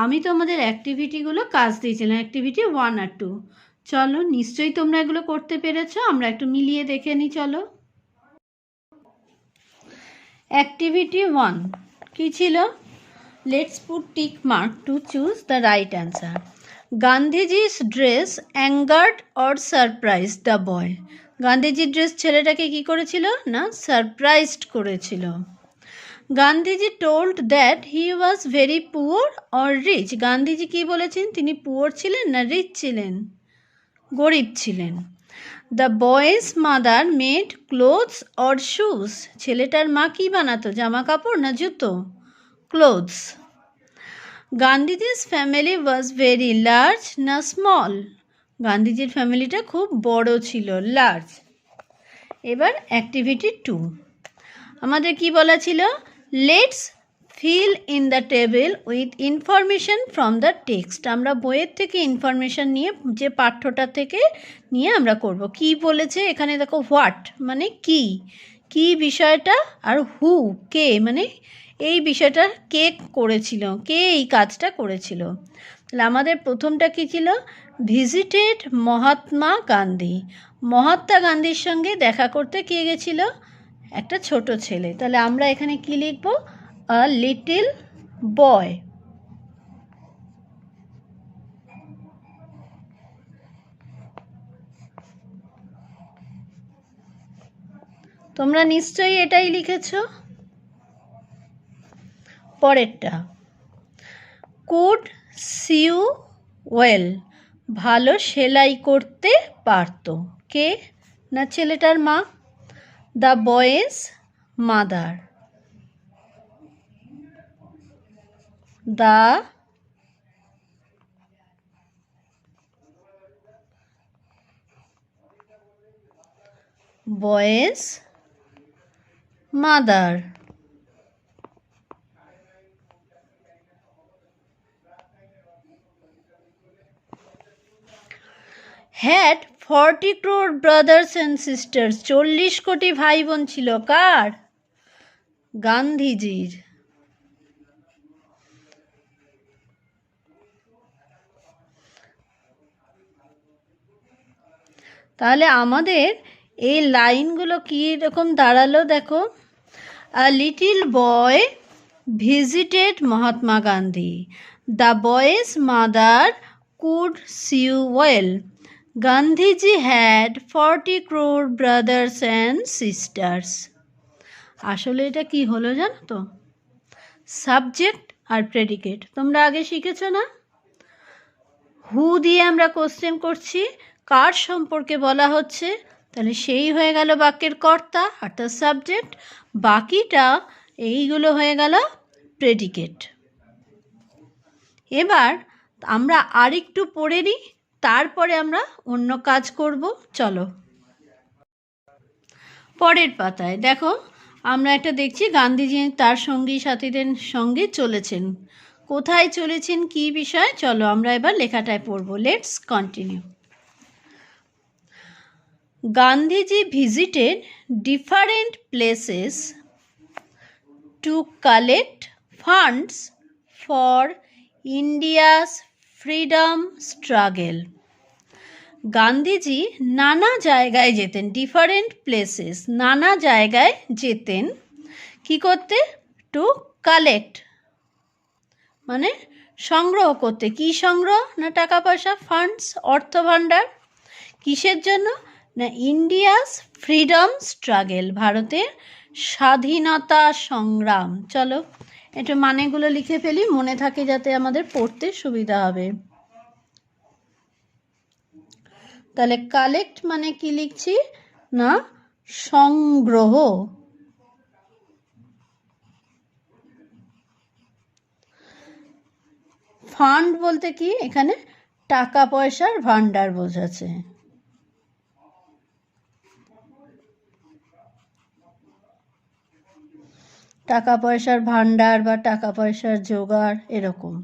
আমি তো আমাদের অ্যাক্টিভিটিগুলো কাজ দিয়েছিলাম, অ্যাক্টিভিটি 1 আর 2। চলো নিশ্চয়ই তোমরা এগুলো করতে পেরেছো, আমরা একটু মিলিয়ে দেখে নিই। চলো, অ্যাক্টিভিটি 1 কি ছিল? Let's put tick mark to choose the right answer. Gandhiji's dress angered or surprise the boy. গান্ধীজির ড্রেস ছেলেটাকে কি করেছিল না, সারপ্রাইজড করেছিল। Gandhiji told that he was very poor or rich. Gandhiji কি বলেছেন, তিনি পুয়ার ছিলেন না রিচ ছিলেন? গরিব ছিলেন। The boy's mother made clothes or shoes. ছেলেটার মা কি বানাতো, জামা কাপড় না জুতো? ক্লোথস। গান্ধীজির ফ্যামিলি ওয়াজ ভেরি লার্জ না স্মল? গান্ধীজির ফ্যামিলিটা খুব বড় ছিল, লার্জ। এবার অ্যাক্টিভিটি 2 আমাদের কি বলা ছিল, let's fill in the table with information from the text. আমরা বইয়ের থেকে ইনফরমেশন নিয়ে, যে পাঠ্যটা থেকে নিয়ে আমরা করব। কি বলেছে এখানে দেখো, হোয়াট মানে কি, কি বিষয়টা, আর হু কে মানে এই বিষয়টা কে করেছিল, কে এই কাজটা করেছিল। তাহলে আমাদের প্রথমটা কি ছিল, ভিজিটেড মহাত্মা গান্ধী। মহাত্মা গান্ধীর সঙ্গে দেখা করতে কে গেছিল, একটা ছোট ছেলে। তাহলে আমরা এখানে কি লিখব, আ লিটল বয়। তোমরা নিশ্চয়ই এটাই লিখেছো। পরেরটা, কুড সিউ ওয়েল। ভালো সেলাই করতে পারতো, কে না ছেলেটার মা? The boy's mother. The boy's mother. Had 40 crore brothers and sisters। 40 কোটি ভাই বোন ছিল, কার? গান্ধীজির। তাহলে আমাদের এই লাইনগুলো কি রকম দাঁড়ালো দেখো, a little boy visited Mahatma Gandhi. The boy's mother could sew well. Gandhiji had 40 crore brothers and sisters। আসলে এটা কি হলো জানো তো, সাবজেক্ট আর প্রেডিকেট। তোমরা আগে শিখেছো না, হু দিয়ে আমরা কোশ্চেন করছি, কার সম্পর্কে বলা হচ্ছে, তাহলে সেই হয়ে গেল বাক্যের কর্তা অর্থাৎ সাবজেক্ট। বাকিটা এইগুলো হয়ে গেল প্রেডিকেট। এবার আমরা আরেকটু পড়ে নিই, তারপরে আমরা অন্য কাজ করব। চলো পরের পাতায় দেখো, আমরা একটা দেখছি গান্ধীজি তার সঙ্গী সাথীদের সঙ্গে চলেছেন। কোথায় চলেছেন, কি বিষয়, চলো আমরা এবার লেখাটায় পড়ব। Let's continue. Gandhiji visited different places to collect funds for India's freedom struggle. Gandhiji নানা জায়গায় যেতেন, ডিফারেন্ট প্লেসেস, নানা জায়গায় যেতেন। কি করতে? টু কালেক্ট মানে সংগ্রহ করতে। কি সংগ্রহ? না টাকা পয়সা, ফান্ডস, অর্থ ভাণ্ডার। কিসের জন্য? না ইন্ডিয়াস ফ্রিডম স্ট্রাগল, ভারতের স্বাধীনতা সংগ্রাম। চলো একটু মানেগুলো লিখে ফেলি, মনে থাকে যাতে আমাদের পড়তে সুবিধা হবে। তাহলে কালেক্ট মানে কি লিখছি? না সংগ্রহ। ফান্ড বলতে কি? এখানে টাকা পয়সার ভান্ডার বোঝাচ্ছে। টাকা পয়সার ভান্ডার বা টাকা পয়সার জোগাড় এরকম।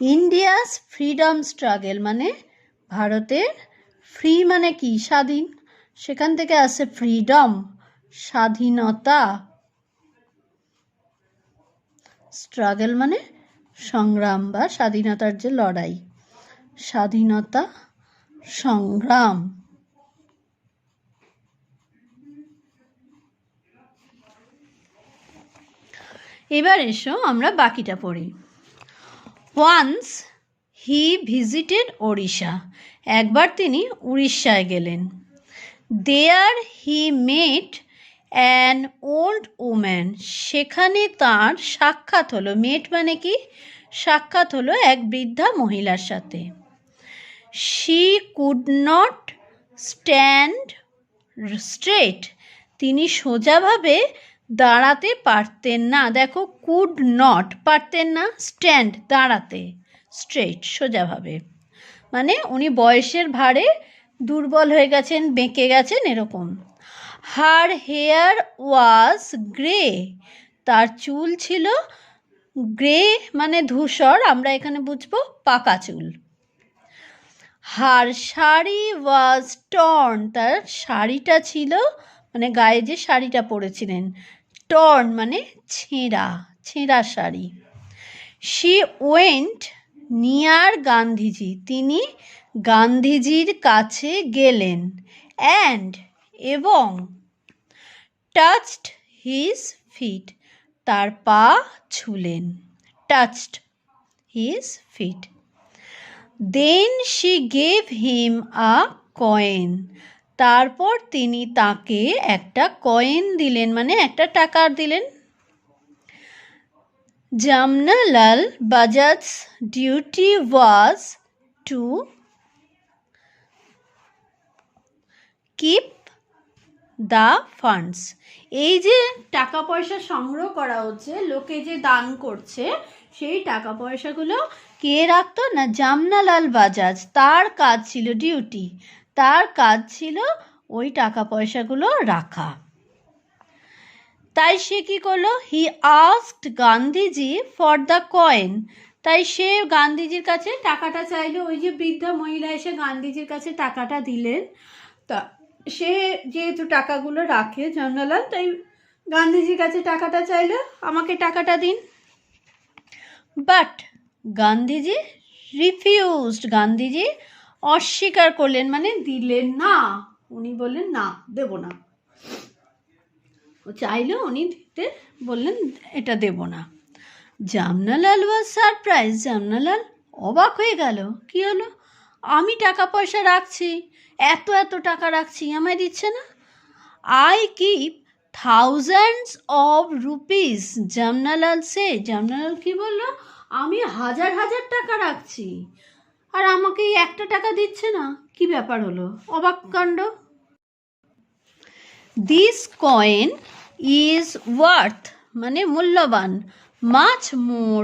ইন্ডিয়াস ফ্রিডম স্ট্রাগল মানে ভারতের, ফ্রি মানে কি? স্বাধীন, সেখান থেকে আসে ফ্রিডম, স্বাধীনতা। স্ট্রাগল মানে সংগ্রাম বা স্বাধীনতার যে লড়াই, স্বাধীনতা সংগ্রাম। এবার এসো আমরা বাকিটা পড়ি। ওয়ান্স হি ভিজিটেড ওড়িশা, একবার তিনি উড়িষ্যায় গেলেন। দেয়ার হি মেট অ্যান ওল্ড ওম্যান, সেখানে তার সাক্ষাৎ হলো। মেট মানে কি? সাক্ষাৎ হলো এক বৃদ্ধা মহিলার সাথে। She could not stand straight, তিনি সোজাভাবে দাঁড়াতে পারতেন না। দেখো কুড নট, পারতেন না, স্ট্যান্ড দাঁড়াতে, স্ট্রেট সোজাভাবে মানে উনি বয়সের ভারে দুর্বল হয়ে গেছেন, বেঁকে গেছেন এরকম। হার হেয়ার ওয়াজ গ্রে, তার চুল ছিল গ্রে মানে ধূসর, আমরা এখানে বুঝবো পাকা চুল। হার শাড়ি ওয়াজ টর্ন, তার শাড়িটা ছিল মানে গায়ে যে শাড়িটা পরেছিলেন, টর্ন মানে ছেঁড়া, ছেঁড়া sari. She went near Gandhiji, তিনি গান্ধীজির কাছে গেলেন। অ্যান্ড এবং টাচড হিজ ফিট, তার পা ছুলেন। Touched his feet. Then she gave him a coin, তারপর তিনি তাকে একটা কয়েন দিলেন মানে একটা টাকা দিলেন। Jamnalal বাজাজ's duty was to keep the funds, এই যে টাকা পয়সা সংগ্রহ করা হচ্ছে, লোকে যে দান করছে, সেই টাকা পয়সাগুলো কে রাখতো? না জামনালাল বাজাজ, তার কাজ ছিল, ডিউটি, তার কাজ ছিল ওই টাকা পয়সাগুলো রাখা। তাই সে কি করলো? He asked Gandhiji for the coin, তাই সে গান্ধীজির কাছে টাকাটা চাইলো। ওই যে বৃদ্ধা মহিলা এসে গান্ধীজির কাছে টাকাটা দিলেন, তা সে যেহেতু টাকাগুলো রাখে জামনালাল, তাই গান্ধীজির কাছে টাকাটা চাইলো, আমাকে টাকাটা দিন। বাট গান্ধীজি রিফিউজড, গান্ধীজি অস্বীকার করলেন মানে দিলেন না, উনি বললেন না দেব না। ও চাইলো, উনি দিতে বললেন এটা দেব না। জামনালাল ওয়াজ সারপ্রাইজ, জামনালাল অবাক হয়ে গেল। কি হলো? আমি টাকা পয়সা রাখছি, এত এত টাকা রাখছি, আমায় দিচ্ছে না। I keep thousands of rupees, Jamnalal said, Jamnalal কি বললো? আমি হাজার হাজার টাকা রাখছি আর আমাকে এই একটা টাকা দিচ্ছে না, কি ব্যাপার হলো? অবাক কাণ্ড। দিস কয়েন ইজ ওয়ার্থ মানে মূল্যবান, much more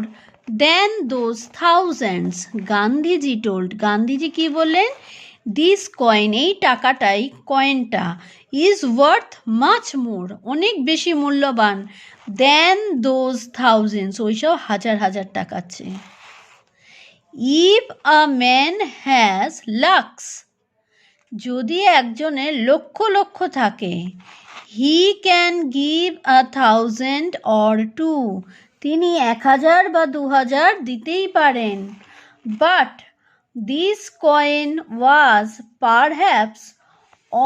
than those thousands, Gandhiji told. Gandhiji কি বললেন? দিস কয়েন এই টাকাটাই, কয়েনটা, ইজ ওয়ার্থ মাচ মোর অনেক বেশি মূল্যবান, দেন দোজ থাউজেন্ডস ওইসব হাজার হাজার টাকার চেয়ে। If a man has lakhs যদি একজনের লক্ষ লক্ষ থাকে, হি ক্যান গিভ 1,000 or 2 তিনি 1,000 বা 2,000 দিতেই পারেন। But this coin was perhaps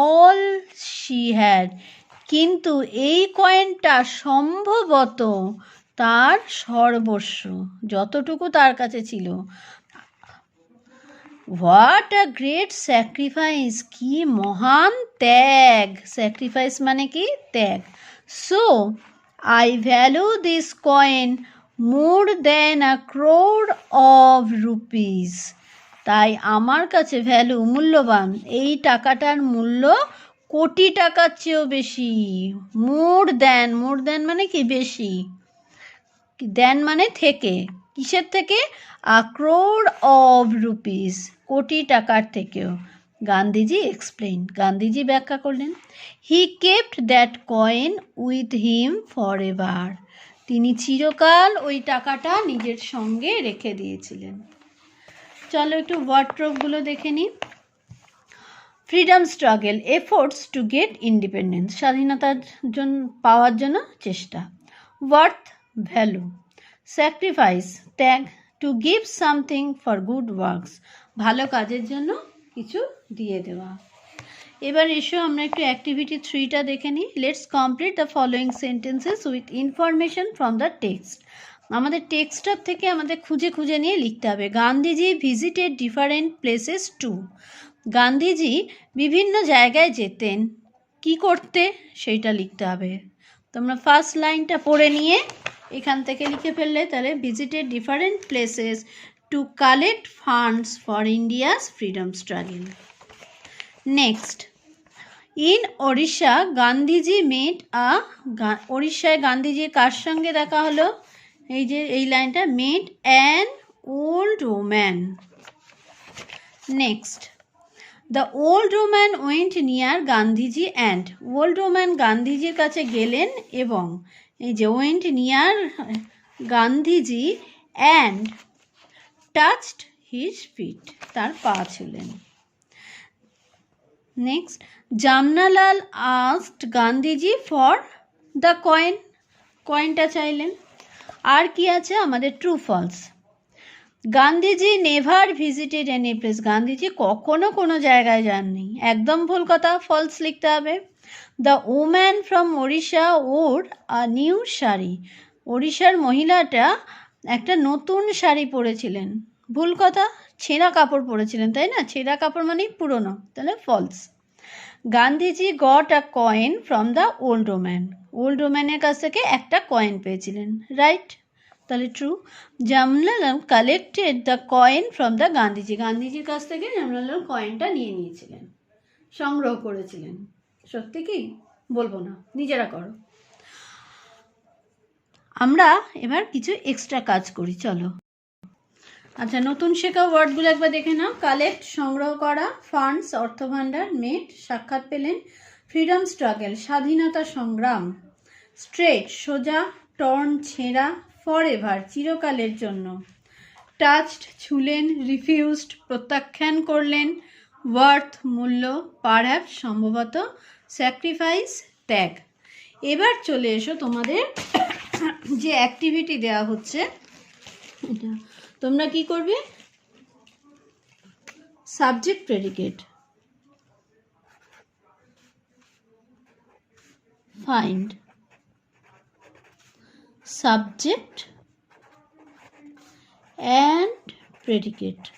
all she had কিন্তু এই কয়েনটা সম্ভবত তার সর্বস্ব, যতটুকু তার কাছে ছিল। হোয়াট আ গ্রেট স্যাক্রিফাইস কি মহান ত্যাগ, স্যাক্রিফাইস মানে কি? ত্যাগ। So I value this coin more than 1 crore of rupees তাই আমার কাছে ভ্যালু মূল্যবান, এই টাকাটার মূল্য কোটি টাকার চেয়েও বেশি। মোর দেন মানে কি? বেশি। দেন মানে থেকে, কিসের থেকে? 1 crore of rupees কোটি টাকার থেকেও। গান্ধীজি এক্সপ্লেইন গান্ধীজি ব্যাখ্যা করলেন। হি kept that coin with him for ever তিনি চিরকাল ওই টাকাটা নিজের সঙ্গে রেখে দিয়েছিলেন। চলো একটু ওয়ার্ড্রোবগুলো দেখে নিই। Freedom struggle, efforts to get independence স্বাধীনতার জন্য পাওয়ার জন্য চেষ্টা। ওয়ার্থ ভ্যালু, স্যাক্রিফাইস ত্যাগ, to give something for good works ভালো কাজের জন্য কিছু দিয়ে দেওয়া। এবার এসো আমরা একটু অ্যাক্টিভিটি 3টা দেখে নিই। Let's complete the following sentences with information from the text. আমাদের টেক্সটার থেকে আমাদের খুঁজে খুঁজে নিয়ে লিখতে হবে। Gandhiji visited different places two Gandhiji বিভিন্ন জায়গায় যেতেন, কি করতে সেইটা লিখতে হবে। তোমরা ফার্স্ট লাইনটা পড়ে নিয়ে এখান থেকে লিখে ফেললে তাহলে visited different places to collect funds for India's freedom struggle. Next, in Odisha Gandhiji met ওড়িশায় গান্ধীজির কার সঙ্গে দেখা হলো? এই যে এই লাইনটা, met an old woman. Next, the old woman went near Gandhiji and old woman গান্ধীজির কাছে গেলেন এবং এই যে went near Gandhiji and touched his feet তার পা ছুলেন। Next, Jamnalal asked Gandhiji for the coin কয়েনটা চাইলেন। আর কি আছে আমাদের true false. Gandhiji never visited any place Gandhiji কখনো কোনো জায়গায় যাননি, একদম ভুল কথা, ফলস লিখতে হবে। The woman from Odisha or a new sari ওড়িশার মহিলাটা একটা নতুন শাড়ি পরেছিলেন, ভুল কথা, ছেঁড়া কাপড় পরেছিলেন, তাই না? ছেঁড়া কাপড় মানেই পুরনো, তাহলে false. Gandhiji got a coin from the old woman old woman কাছ থেকে একটা কয়েন পেয়েছিলেন, রাইট, তাহলে true. Jamnalal collected the coin from the Gandhiji গান্ধীজির কাছ থেকে জামনালাল কয়েনটা নিয়ে নিয়েছিলেন, সংগ্রহ করেছিলেন। সত্যি কি? বলবো না, নিজেরা করো। আমরা এবার কিছু এক্সট্রা কাজ করি, চলো। আচ্ছা, নতুন শেখা ওয়ার্ডগুলো একবার দেখে নাও। কালেক্ট সংগ্রহ করা, ফান্ডস অর্থভাণ্ডার, মেট সাক্ষাৎ পেলেন, ফ্রিডম স্ট্রাগল স্বাধীনতা সংগ্রাম, স্ট্রেট সোজা, টর্ন ছেঁড়া, ফর এভার চিরকালের জন্য, টাচড ছুলেন, রিফিউজড প্রত্যাখ্যান করলেন, ওয়ার্থ মূল্য, পারহ্যাপস সম্ভবত, স্যাক্রিফাইস ত্যাগ। এবার চলে এসো তোমাদের যে অ্যাক্টিভিটি দেওয়া হচ্ছে এটা তোমরা কি করবে? Subject predicate, find subject and predicate.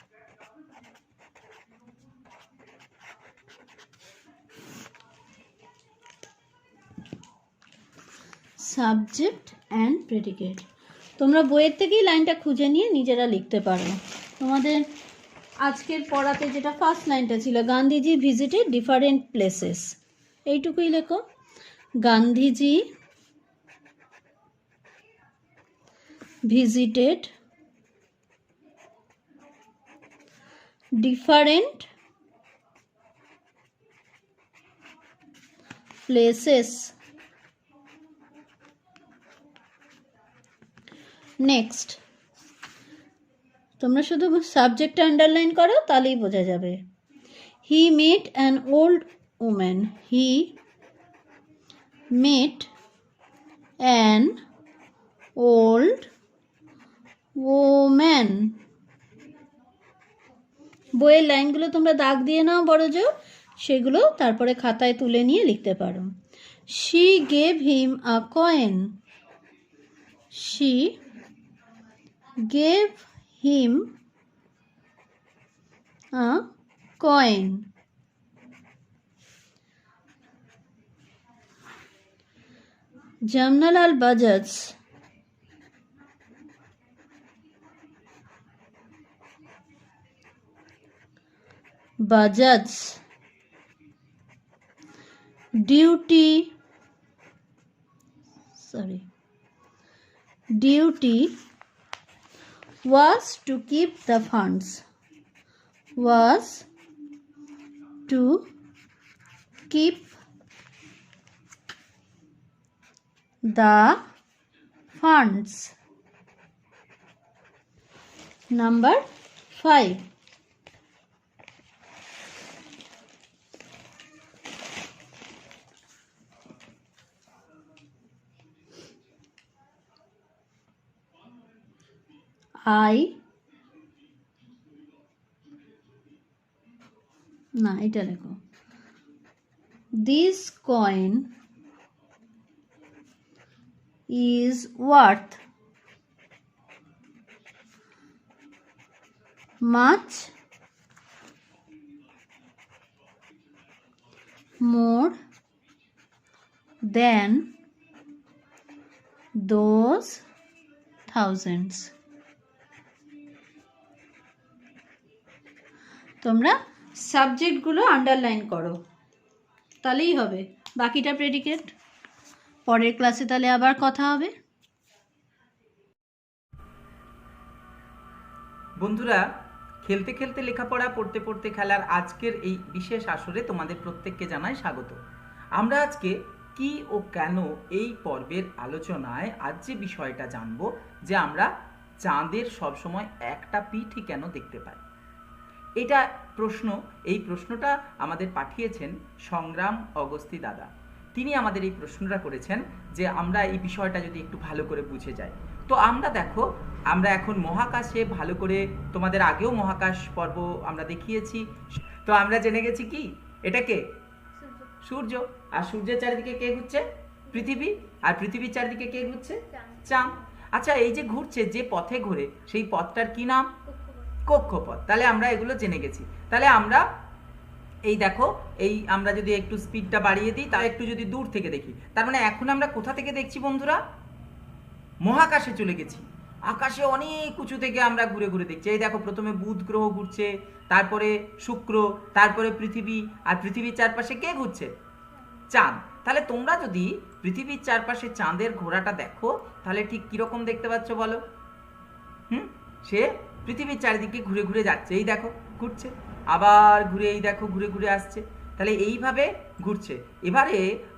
Subject and predicate. তোমরা বইয়ের থেকেই লাইনটা খুঁজে নিয়ে নিজেরা লিখতে পারো। তোমাদের আজকের পড়াতে যেটা ফার্স্ট লাইনটা ছিল, গান্ধীজি ভিজিটেড ডিফারেন্ট প্লেসেস, এইটুকুই লেখো। Gandhiji visited different places. Next, তোমরা শুধু সাবজেক্টটা আন্ডারলাইন করো তাহলেই বোঝা যাবে। He met an old woman, he met an old woman. বইয়ের লাইনগুলো তোমরা দাগ দিয়ে নাও বড়জোর, সেগুলো তারপরে খাতায় তুলে নিয়ে লিখতে পারো। She gave him a coin, she gave him a coin. Jamnalal Bajaj's duty was to keep the funds, was to keep the funds. Number 5. এটা লেখো। This coin is worth much more than those thousands. তোমরা সাবজেক্টগুলো আন্ডারলাইন করো, তাহলেই হবে। বাকিটা প্রেডিকেট। পরের ক্লাসে তাহলে আবার কথা হবে। বন্ধুরা, খেলতে খেলতে লেখাপড়া, পড়তে পড়তে খেলার আজকের এই বিশেষ আসরে তোমাদের প্রত্যেককে জানাই স্বাগত। আমরা আজকে কি ও কেন এই পর্বের আলোচনায় আজ যে বিষয়টা জানবো, যে আমরা চাঁদের সবসময় একটা পিঠই কেন দেখতে পাই। এটা প্রশ্ন, এই প্রশ্নটা আমাদের পাঠিয়েছেন সংগ্রাম অগস্তি দাদা। তিনি আমাদের এই প্রশ্নটা করেছেন যে আমরা এই বিষয়টা যদি একটু ভালো করে বুঝে যাই। তো আমরা দেখো, আমরা এখন মহাকাশে ভালো করে, তোমাদের আগেও মহাকাশ পর্ব আমরা দেখিয়েছি। তো আমরা জেনে গেছি কি এটা কে? সূর্য। আর সূর্যের চারিদিকে কে ঘুরছে? পৃথিবী। আর পৃথিবীর চারিদিকে কে ঘুরছে? চাঁদ। আচ্ছা, এই যে ঘুরছে, যে পথে ঘুরে, সেই পথটার কি নাম? কক্ষপথ। তাহলে আমরা এগুলো জেনে গেছি। তাহলে আমরা এই দেখো, এই আমরা যদি একটু স্পিডটা বাড়িয়ে দিই, তাহলে একটু যদি দূর থেকে দেখি, তার মানে এখন আমরা কোথা থেকে দেখছি বন্ধুরা? মহাকাশে চলে গেছি। আকাশে অনেক উঁচু থেকে আমরা ঘুরে ঘুরে দেখছি। এই দেখো, প্রথমে বুধ গ্রহ ঘুরছে, তারপরে শুক্র, তারপরে পৃথিবী, আর পৃথিবীর চারপাশে কে ঘুরছে? চাঁদ। তাহলে তোমরা যদি পৃথিবীর চারপাশে চাঁদের ঘোরাটা দেখো, তাহলে ঠিক কিরকম দেখতে পাচ্ছ বলো? সে পৃথিবীর চারিদিকে ঘুরে ঘুরে যাচ্ছে। এই দেখো ঘুরছে, আবার ঘুরে, এই দেখো ঘুরে ঘুরে আসছে। তাহলে এইভাবে ঘুরছে। এবারে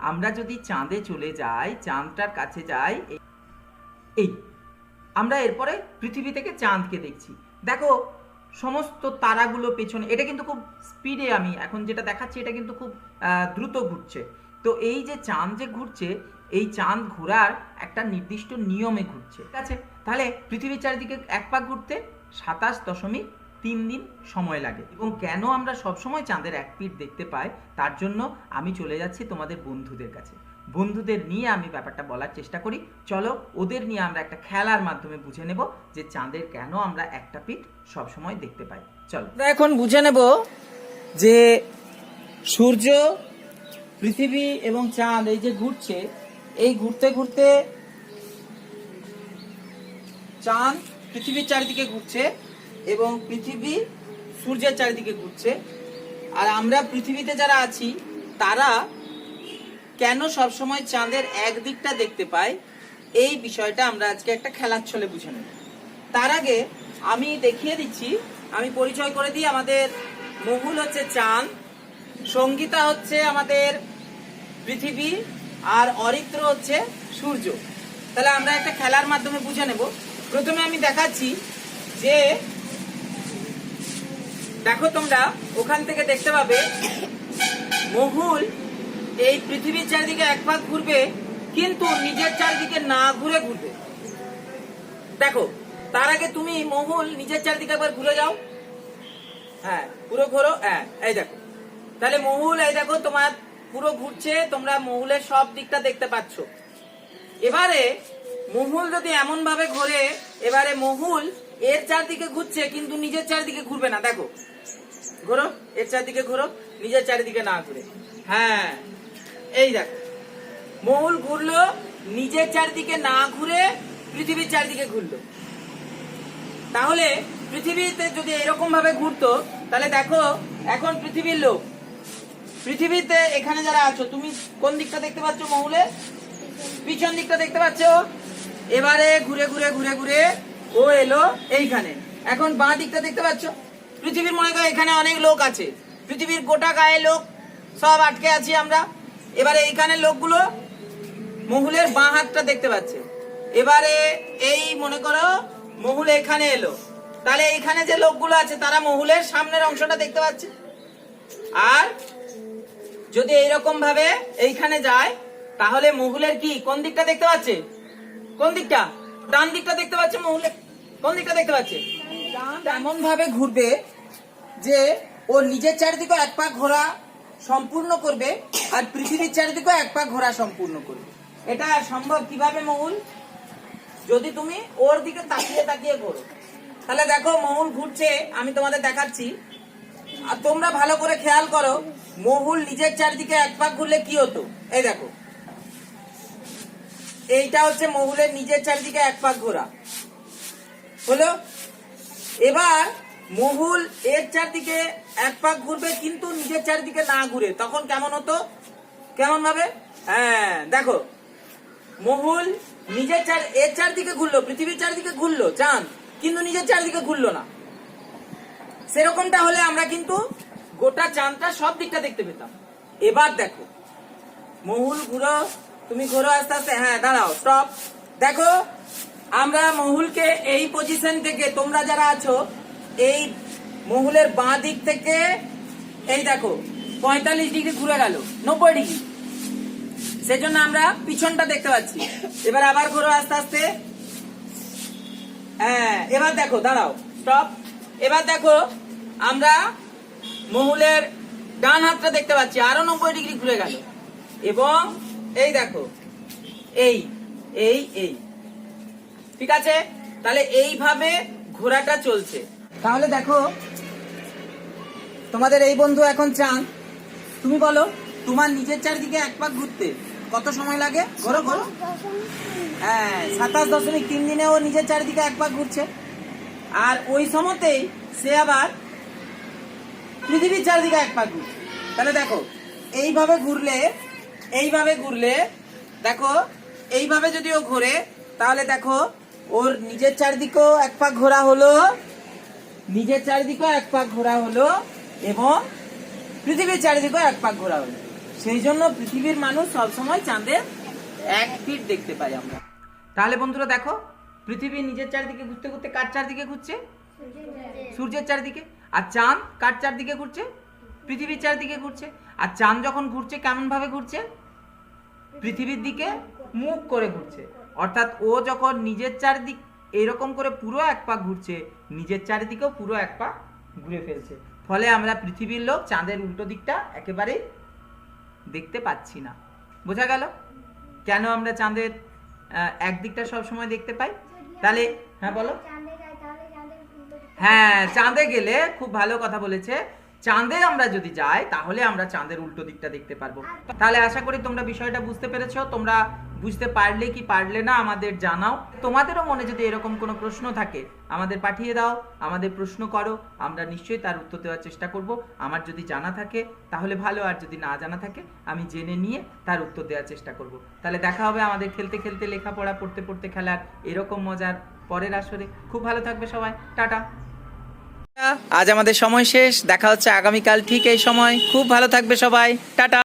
আমরা যদি চাঁদে চলে যাই, চাঁদটার কাছে যাই, এই আমরা এরপরে পৃথিবী থেকে চাঁদকে দেখছি। দেখো সমস্ত তারাগুলো পেছনে, এটা কিন্তু খুব স্পিডে, আমি এখন যেটা দেখাচ্ছি এটা কিন্তু খুব দ্রুত ঘুরছে। তো এই যে চাঁদ যে ঘুরছে, এই চাঁদ ঘোরার একটা নির্দিষ্ট নিয়মে ঘুরছে, ঠিক আছে? তাহলে পৃথিবীর চারিদিকে এক পাক ঘুরতে 27.3 দিন সময় লাগে। এবং কেন আমরা সবসময় চাঁদের এক পিঠ দেখতে পাই, তার জন্য আমি চলে যাচ্ছি তোমাদের বন্ধুদের কাছে। বন্ধুদের নিয়ে আমি ব্যাপারটা বলার চেষ্টা করি। চলো, ওদের নিয়ে আমরা একটা খেলার মাধ্যমে বুঝে নেব যে চাঁদের কেন আমরা একটা পিঠ সবসময় দেখতে পাই। চলো এখন বুঝে নেব যে সূর্য, পৃথিবী এবং চাঁদ এই যে ঘুরছে, এই ঘুরতে ঘুরতে চাঁদ পৃথিবীর চারিদিকে ঘুরছে এবং পৃথিবী সূর্যের চারিদিকে ঘুরছে। আর আমরা পৃথিবীতে যারা আছি তারা কেন সবসময় চাঁদের এক দিকটা দেখতে পাই, এই বিষয়টা আমরা আজকে একটা খেলার ছলে বুঝে নেব। তার আগে আমি দেখিয়ে দিচ্ছি, আমি পরিচয় করে দিই। আমাদের মহুল হচ্ছে চাঁদ, সঙ্গীতা হচ্ছে আমাদের পৃথিবী, আর অরিত্র হচ্ছে সূর্য। তাহলে আমরা একটা খেলার মাধ্যমে বুঝে নেব। প্রথমে আমি দেখাচ্ছি যে দেখো, তোমরা ওখান থেকে দেখতে পাবে মহুল এই পৃথিবীর চারিদিকে এক পাক ঘুরবে, কিন্তু নিজের চারিদিকে না ঘুরে ঘুরবে। দেখো, তার আগে তুমি মহুল নিজের চারিদিকে একবার ঘুরে যাও। হ্যাঁ, পুরো ঘোরো। হ্যাঁ, এই দেখো, তাহলে মহুল এই দেখো তোমার পুরো ঘুরছে, তোমরা মহুলের সব দিকটা দেখতে পাচ্ছ। এবারে মহুল যদি এমন ভাবে ঘোরে, এবারে মহুল এর চারদিকে ঘুরছে কিন্তু নিজের চারিদিকে ঘুরবে না। দেখো, ঘোরো, এর চারদিকে ঘোরো, নিজের চারিদিকে না ঘুরে। হ্যাঁ, এই দেখো, মহুল ঘুরলো, নিজের চারিদিকে না ঘুরে পৃথিবীর চারিদিকে ঘুরলো। তাহলে পৃথিবীতে যদি এরকম ভাবে ঘুরতো, তাহলে দেখো এখন পৃথিবীর লোক, পৃথিবীতে এখানে যারা আছো, তুমি কোন দিকটা দেখতে পাচ্ছ? মহুলের পিছন দিকটা দেখতে পাচ্ছ। এবারে ঘুরে ঘুরে ঘুরে ঘুরে ও এলো এইখানে। এখন বাঁ দিকটা দেখতে পাচ্ছ। পৃথিবীর মনে করো এখানে অনেক লোক আছে, পৃথিবীর গোটা গায়ে লোক সব আটকে আছি আমরা। এবারে এইখানে লোকগুলো মহুলের বাঁ হাতটা দেখতে পাচ্ছে। এবারে এই মনে করো মহুল এখানে এলো, তাহলে এইখানে যে লোকগুলো আছে তারা মহুলের সামনের অংশটা দেখতে পাচ্ছে। আর যদি এইরকম ভাবে এইখানে যায়, তাহলে মহুলের কি কোন দিকটা দেখতে পাচ্ছে? কোন দিকটা? ডান দিকটা দেখতে পাচ্ছে। মহুলের কোন দিকটা দেখতে পাচ্ছে? এমন ভাবে ঘুরবে যে ও নিজের চারিদিকে এক পাক ঘোরা সম্পূর্ণ করবে, আর পৃথিবীর চারিদিকে এক পাক ঘোরা সম্পূর্ণ করবে। এটা সম্ভব কিভাবে মহুল? যদি তুমি ওর দিকে তাকিয়ে তাকিয়ে ঘোরো। তাহলে দেখো মহুল ঘুরছে, আমি তোমাদের দেখাচ্ছি, আর তোমরা ভালো করে খেয়াল করো। মহুল নিজের চারিদিকে এক পাক ঘুরলে কি হতো? এই দেখো, এইটা হচ্ছে মহুলের নিজের চারিদিকে এক পাক ঘোরা হলো। এবার মহুল এর চারদিকে এক পাক ঘুরবে কিন্তু নিজের চারিদিকে না ঘুরে, তখন কেমন হতো? কেমন ভাবে? হ্যাঁ, দেখো, মহুল নিজের এর চারদিকে ঘুরলো, পৃথিবীর চারদিকে ঘুরলো চাঁদ, কিন্তু নিজের চারদিকে ঘুরলো না। সেরকমটা হলে আমরা কিন্তু গোটা চাঁদটা সব দিকটা দেখতে পেতাম। এবার দেখো, মহুল ঘুরো, তুমি ঘোরো আস্তে আস্তে। হ্যাঁ, দাঁড়াও, স্টপ। দেখো, আমরা মহুলকে এই পজিশন থেকে, তোমরা যারা আছো এই মহুলের বাঁ দিক থেকে, এই দেখো 45 ডিগ্রি ঘুরে গেল, 90 ডিগ্রি। সেজন্য আমরা পিছনটা দেখতে পাচ্ছি। এবার আবার ঘোরো আস্তে আস্তে। হ্যাঁ, এবার দেখো, দাঁড়াও, স্টপ। এবার দেখো, আমরা মহুলের ডান হাতটা দেখতে পাচ্ছি, আরো 90 ডিগ্রি ঘুরে গেল। এবং এই দেখো, এই এই এই ঠিক আছে। তাহলে এইভাবে ঘোরাটা চলছে। তাহলে দেখো, তোমাদের এই বন্ধু এখন চাঁদ, তুমি বলো তোমার নিজের চারিদিকে এক পাক ঘুরতে কত সময় লাগে? ঘোরো ঘোরো। হ্যাঁ, 27.3 দিনে ও নিজের চারিদিকে এক পাক ঘুরছে। আর ওই সময়তেই সে আবার পৃথিবীর চারিদিকে এক পাক ঘুরছে। তাহলে দেখো, এইভাবে ঘুরলে, এইভাবে ঘুরলে, দেখো এইভাবে যদি ও ঘোরে, তাহলে দেখো ওর নিজের চারিদিকেও এক পাক ঘোরা হলো, নিজের চারিদিকেও এক পাক ঘোরা হলো, এবং পৃথিবীর চারিদিকেও এক পাক ঘোরা হলো। সেই জন্য পৃথিবীর মানুষ সবসময় চাঁদের এক ফিট দেখতে পাই আমরা। তাহলে বন্ধুরা দেখো, পৃথিবী নিজের চারিদিকে ঘুরতে ঘুরতে কার চারদিকে ঘুরছে? সূর্যের চারিদিকে। আর চাঁদ কার চারদিকে ঘুরছে? পৃথিবীর চারদিকে ঘুরছে। আর চাঁদ যখন ঘুরছে কেমন ভাবে ঘুরছে? পৃথিবীর দিকে মুখ করে ঘুরছে। অর্থাৎ ও যখন নিজের চারিদিক এরকম করে পুরো এক পাক ঘুরছে, নিজের চারিদিকেও পুরো এক পাক ঘুরে ফেলছে। ফলে আমরা পৃথিবীর লোক চাঁদের উল্টো দিকটা একেবারেই দেখতে পাচ্ছি না। বোঝা গেল কেন আমরা চাঁদের একদিকটা সবসময় দেখতে পাই? তাহলে হ্যাঁ বলো। হ্যাঁ, চাঁদে গেলে খুব ভালো কথা বলেছে। চাঁদে আমরা যদি যাই তাহলে আমরা চাঁদের উল্টো দিকটা দেখতে পারবো। তাহলে আশা করি তোমরা বিষয়টা বুঝতে পেরেছো। তোমরা বুঝতে পারলে কি পারলে না আমাদের জানাও। তোমাদেরও মনে যদি এরকম কোনো প্রশ্ন থাকে আমাদের পাঠিয়ে দাও, আমাদের প্রশ্ন করো, আমরা নিশ্চয়ই তার উত্তর দেওয়ার চেষ্টা করব। আমার যদি জানা থাকে তাহলে ভালো, আর যদি না জানা থাকে আমি জেনে নিয়ে তার উত্তর দেওয়ার চেষ্টা করব। তাহলে দেখা হবে আমাদের খেলতে খেলতে, লেখাপড়া পড়তে পড়তে খেলার এরকম মজার পরের আসরে। খুব ভালো থাকবে সবাই, টাটা। আজ আমাদের সময় শেষ, দেখা হচ্ছে আগামীকাল ঠিক এই সময়। খুব ভালো থাকবে সবাই, টাটা।